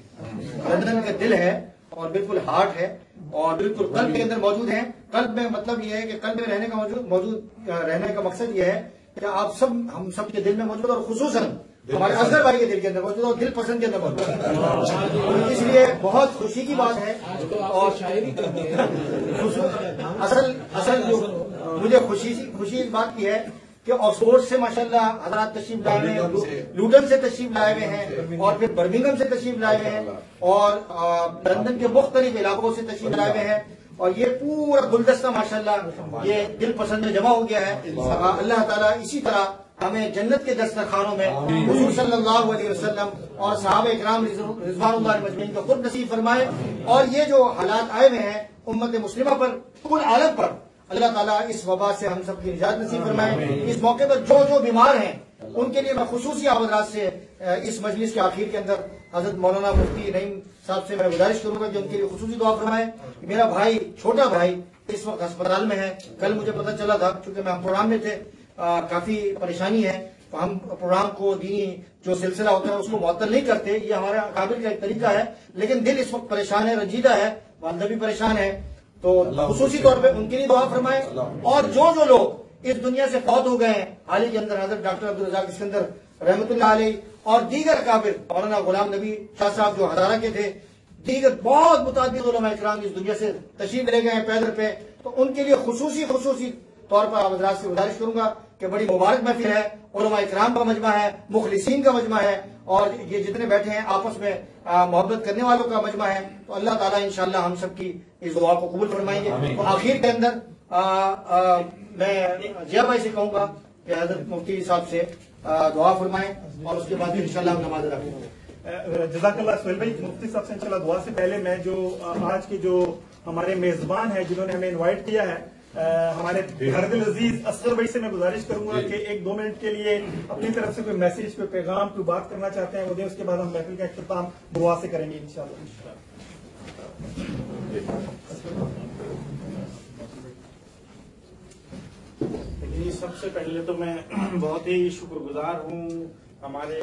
لندن کا دل ہے اور بالکل ہارٹ ہے اور بالکل قلب کے اندر موجود ہیں. قلب میں مطلب یہ ہے کہ قلب میں رہنے کا موجود رہنے کا مقصد یہ ہے کہ آپ سب، ہم سب کے دل میں موجود، اور خصوصاً ہمارے اصغر بھائی کے دل کے اندر موجود اور دل پسند کے اندر موجود. اس لیے بہت خوشی کی بات ہے. اور اصل جو مجھے خوشی اس بات کی ہے کہ آکسفورڈ سے ماشاءاللہ حضرات تشریف لائے ہوئے ہیں، لوٹن سے تشریف لائے ہوئے ہیں، اور پھر برمنگھم سے تشریف لائے ہوئے ہیں، اور لندن کے مختلف علاقوں سے تشریف لائے ہوئے ہیں. اور یہ پورا گلدستہ ماشاءاللہ یہ دل پسند میں جمع ہو گیا ہے. اللہ تعالیٰ اسی طرح ہمیں جنت کے دسترخوانوں میں حضور صلی اللہ علیہ وسلم اور صحابہ اکرام رضوان اللہ علیہ مجمعین کو خود نصیب فرمائے. اور یہ جو حالات آئے ہوئے ہیں امت مسلمہ پر، کل عالم پر، اللہ تعالیٰ اس وبا سے ہم سب کی نجات نصیب فرمائے. اس موقع پر جو بیمار ہیں ان کے لیے میں خصوصی آپ حضرات سے اس مجلس کے آخر کے اندر حضرت مولانا مفتی رحیم صاحب سے میں گزارش کروں گا کہ ان کے لیے خصوصی دعا فرمائے. میرا بھائی، چھوٹا بھائی اس وقت ہسپتال میں ہے. کل مجھے پتہ چلا تھا، چونکہ میں پروگرام میں تھے، کافی پریشانی ہے، تو ہم پروگرام کو دینی جو سلسلہ ہوتا ہے اس کو معطل نہیں کرتے، یہ ہمارا قابل کا ایک طریقہ ہے. لیکن دل اس وقت پریشان ہے، رنجیدہ ہے، والدہ بھی پریشان ہے. تو خصوصی طور پہ ان کے لیے دعا فرمائے. اور جو لوگ اس دنیا سے فوت ہو گئے ہیں حال ہی کے اندر، حضرت ڈاکٹر عبدالرزاق اسکندر رحمۃ اللہ علیہ اور دیگر کابر، مولانا غلام نبی شاہ صاحب جو ہزارہ کے تھے، دیگر بہت متعدد علماء اکرام اس دنیا سے تشریف لے گئے ہیں پیدل پہ. تو ان کے لیے خصوصی طور پر آپ حضرات سے گزارش کروں گا کہ بڑی مبارک محفل ہے، علماء اکرام کا مجمع ہے، مخلصین کا مجمع ہے، اور یہ جتنے بیٹھے ہیں آپس میں محبت کرنے والوں کا مجمع ہے. تو اللہ تعالیٰ انشاءاللہ ہم سب کی اس دعا کو قبول فرمائیں گے. تو آخر کے اندر میں جیا بھائی سے کہوں گا کہ حضرت مفتی صاحب سے دعا فرمائیں اور اس کے بعد انشاءاللہ ہم نماز ادا کریں گے. جزاک اللہ سہیل بھائی. مفتی صاحب سے انشاءاللہ دعا سے پہلے میں جو آج کے جو ہمارے میزبان ہیں جنہوں نے ہمیں انوائٹ کیا ہے، ہمارے ہر دل عزیز اصغر بھائی سے میں گزارش کروں گا کہ 1-2 منٹ کے لیے اپنی طرف سے کوئی میسج، کوئی پیغام، کوئی بات کرنا چاہتے ہیں وہ دیں. اس کے بعد ہم محفل کا اختتام دعا سے کریں گے انشاءاللہ. سب سے پہلے تو میں بہت ہی شکر گزار ہوں ہمارے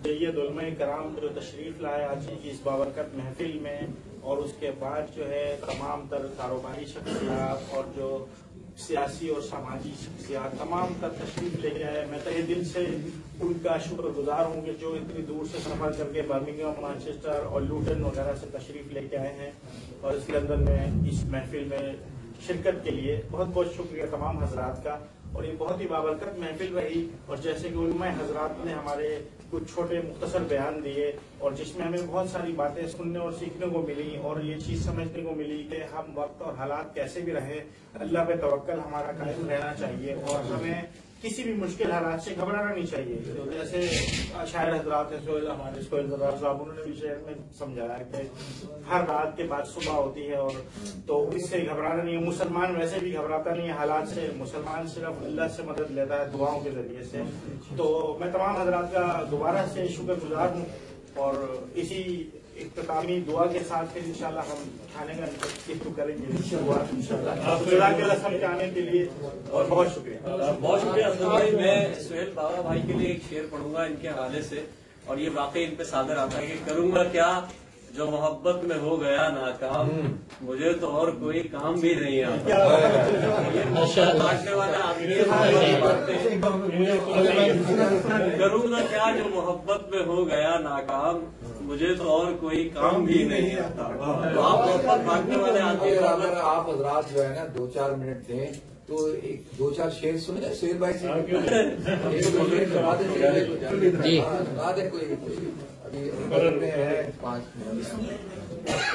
جید علماء کرام جو تشریف لائے آج کی اس بابرکت محفل میں، اور اس کے بعد جو ہے تمام تر کاروباری شخصیات اور جو سیاسی اور سماجی شخصیات تمام تر تشریف لے کے آئے. میں تہہ دل سے ان کا شکر گزار ہوں کہ جو اتنی دور سے سفر کر کے برمنگھم، مانچسٹر اور لوٹن وغیرہ سے تشریف لے کے آئے ہیں اور اس لندن میں اس محفل میں شرکت کے لیے. بہت بہت شکریہ تمام حضرات کا. اور یہ بہت ہی بابرکت محفل رہی، اور جیسے کہ علماء حضرات نے ہمارے کچھ چھوٹے مختصر بیان دیے اور جس میں ہمیں بہت ساری باتیں سننے اور سیکھنے کو ملی اور یہ چیز سمجھنے کو ملی کہ ہم وقت اور حالات کیسے بھی رہیں، اللہ پہ توکل ہمارا قائم رہنا چاہیے اور ہمیں کسی بھی مشکل حالات سے گھبرانا نہیں چاہیے. تو جیسے شاعر حضرات ہمارے سہیل زرار صاحب انہوں نے بھی شعر میں سمجھایا کہ ہر رات کے بعد صبح ہوتی ہے، اور تو اس سے گھبرانا نہیں ہے. مسلمان ویسے بھی گھبراتا نہیں ہے حالات سے، مسلمان صرف اللہ سے مدد لیتا ہے دعاؤں کے ذریعے سے. تو میں تمام حضرات کا دوبارہ سے شکر گزار ہوں، اور اسی اختتامی دعا کے ساتھ پھر انشاءاللہ ہم کھانے کا انتظار کریں گے انشاءاللہ کے رسم کے آنے کے لیے. اور بہت شکریہ. بہت شکریہ افضل بھائی. میں سہیل بابا بھائی کے لیے ایک شعر پڑھوں گا ان کے حوالے سے، اور یہ واقعی ان پہ صادر آتا ہے کہ کروں گا کیا جو محبت میں ہو گیا ناکام، مجھے تو اور کوئی کام بھی نہیں آتا. کروں گا کیا جو محبت میں ہو گیا ناکام، مجھے تو اور کوئی کام بھی نہیں آتا. آپ محبت بانٹنے والے آتے ہیں. اگر آپ حضرات جو ہے نا 2-4 منٹ دیں تو ایک 2-4 شعر سنے سہیل بھائی سے. جی کوئی ابھی ہے 5 منٹ.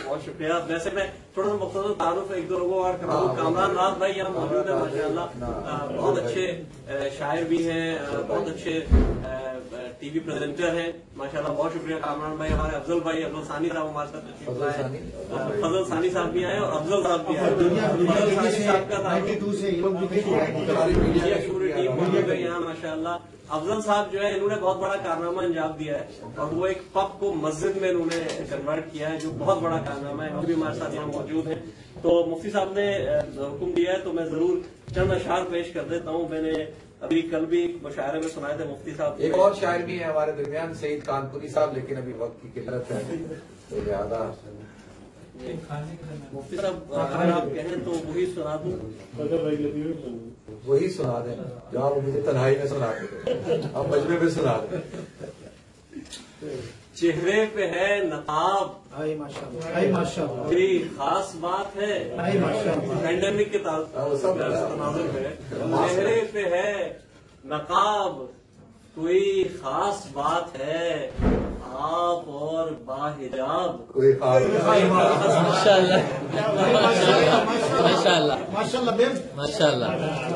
بہت شکریہ. ویسے میں تھوڑا سا مختصر تعارف ایک دو لوگوں اور کرا دوں. کامران راز بھائی یہاں موجود ہیں ماشاء اللہ، بہت اچھے شاعر بھی ہیں، بہت اچھے ٹی وی پریزنٹر ہیں ماشاء اللہ. بہت شکریہ کامران بھائی. ہمارے افضل بھائی افضل ثانی صاحب ہمارے ساتھ تشریف لائے. فضل ثانی صاحب بھی آئے اور افضل صاحب بھی آئے. فضل ثانی صاحب کا پوری ٹیم موجود ہے یہاں ماشاء اللہ. افضل صاحب جو ہے انہوں نے بہت بڑا کارنامہ انجام دیا ہے، اور وہ ایک پب کو مسجد میں انہوں نے کنورٹ کیا ہے، جو بہت بڑا کارنامہ ہے. وہ بھی ہمارے ساتھ یہاں موجود ہیں. تو مفتی صاحب نے حکم دیا ہے تو میں ضرور چند اشعار پیش کر دیتا ہوں. میں نے ابھی کل بھی مشاعرے میں سنائے تھے مفتی صاحب. ایک اور شاعر بھی ہے ہمارے درمیان سعید کانپوری صاحب، لیکن ابھی وقت کی قلت ہے تو لہٰذا مفتی صاحب اگر آپ کہیں تو وہی سنا دوں. وہی سنا دیں جو آپ مجھے تنہائی میں سنا دیں، آپ مجمع میں سنا دیں. چہرے پہ ہے نقاب کوئی خاص بات ہے، پینڈیمک کے تناظر میں چہرے پہ ہے نقاب کوئی خاص بات ہے، آپ اور باحجاب کوئی خاص.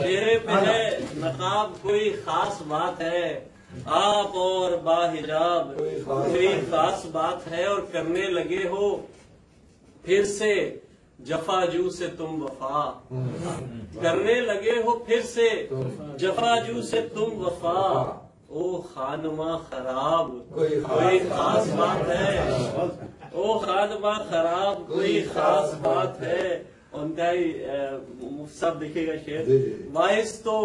چہرے پہ ہے نقاب کوئی خاص بات ہے، آپ اور باحجاب کوئی خاص بات ہے، اور کرنے لگے ہو پھر سے جفا جو سے تم وفا، کرنے لگے ہو پھر سے جفا جو سے تم وفا، او خانمہ خراب کوئی خاص بات ہے، او خانمہ خراب کوئی خاص بات ہے. ان کا ہی سب دیکھے گا شعر. وائس تو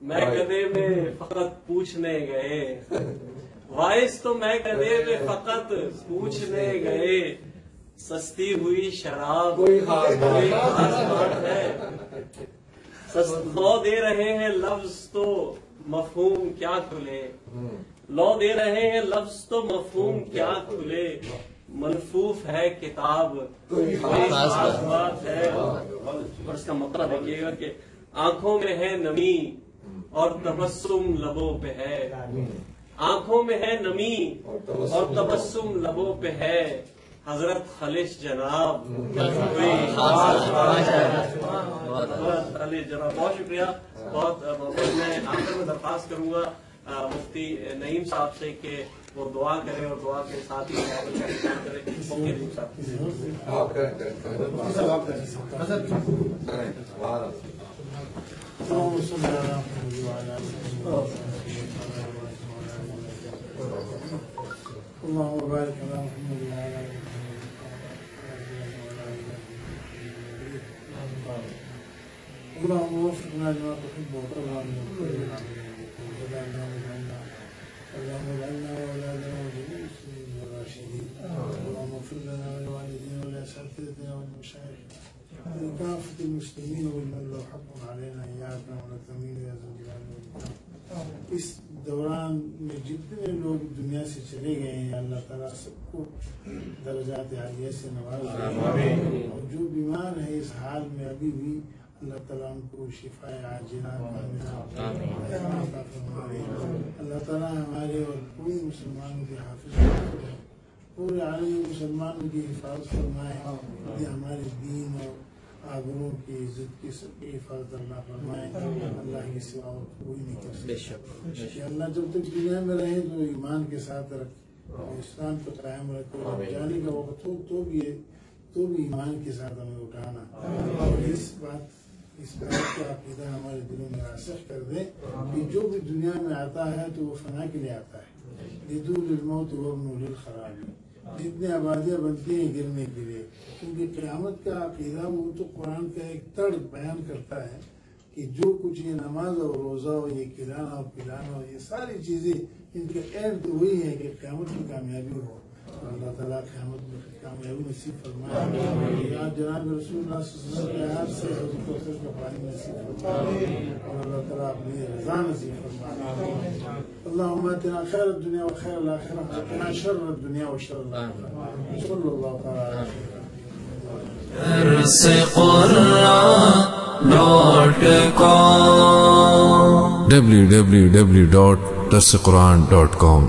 میں کدے میں فقط پوچھنے گئے، وائس تو میں کدے میں فقط پوچھنے گئے، سستی ہوئی شراب کوئی خاص بات ہے. لو دے رہے ہیں لفظ تو مفہوم کیا کھلے، لو دے رہے ہیں لفظ تو مفہوم کیا کھلے، منفوف ہے کتاب کوئی خاص بات ہے. اور اس کا مطلب دیکھیے گا کہ آنکھوں میں ہے نمی اور تبسم لبوں پہ ہے، آنکھوں میں ہے نمی اور تبسم لبوں پہ ہے، حضرت خلش جناب کوئی خاص بات ہے. حضرت خلش جناب. بہت شکریہ. بہت میں آخر میں درخواست کروں گا مفتی نعیم صاحب سے کہ وہ دعا کرے اور دعا کے ساتھ ہی کرے. مفتی نعیم صاحب اللهم بارك على محمد وعلى آل محمد. اللهم وفقنا لما تحب وترضى من الخير، اللهم اجعلنا واولادنا وجميع المسلمين الراشدين. اللهم اغفر لنا ولوالدينا ولاساتذتنا ولمشايخنا ولكافة المسلمين ومن له حق علينا ان يعرفنا ونكتمل يا ذا الجلال والاكرام. اس دوران میں جتنے لوگ دنیا سے چلے گئے ہیں اللہ تعالیٰ سب کو درجات عالیہ سے نواز دے، اور جو بیمار ہے اس حال میں ابھی بھی اللہ تعالیٰ ان کو شفا عاجلہ عطا فرمائے. اللہ تعالیٰ ہمارے اور پورے مسلمانوں کے حافظ فرمائے، پورے عالم مسلمانوں کی حفاظت فرمائے. یہ ہمارے دین اور آگروں کی عزت کی سب کی حفاظت اللہ فرمائے. اللہ کی سوا اور کوئی نہیں کر سکتا. کہ اللہ جب تک دنیا میں رہے تو ایمان کے ساتھ رکھے، اسلام کو قائم رکھے. اور جانے کا وقت ہو تو بھی ایمان کے ساتھ ہمیں اٹھانا، اور اس بات کا عقیدہ ہمارے دلوں میں راسخ کر دے کہ جو بھی دنیا میں آتا ہے تو وہ فنا کے لیے آتا ہے. لدول الموت وابن للخراب، جتنے آبادیاں بنتی ہیں گرنے کے لیے. کیونکہ قیامت کا عقیدہ وہ تو قرآن کا ایک تڑ بیان کرتا ہے کہ جو کچھ یہ نماز اور روزہ اور یہ کھلانا اور پلانا اور یہ ساری چیزیں ان کے اینڈ تو وہی ہے کہ قیامت کی کامیابی ہو. اللہ تعالیٰ قیامت میں کامیابی نصیب فرمائے. جناب رسول اللہ صلی اللہ علیہ وسلم کے ہاتھ سے حضرت کوثر کا پانی نصیب فرمائے، اور اللہ تعالیٰ اپنی رضا نصیب فرمائے. اللہم آتنا خیر الدنیا و خیر الآخرہ وقنا شر الدنیا و شر الآخرہ. صلی اللہ تعالیٰ www.darsequran.com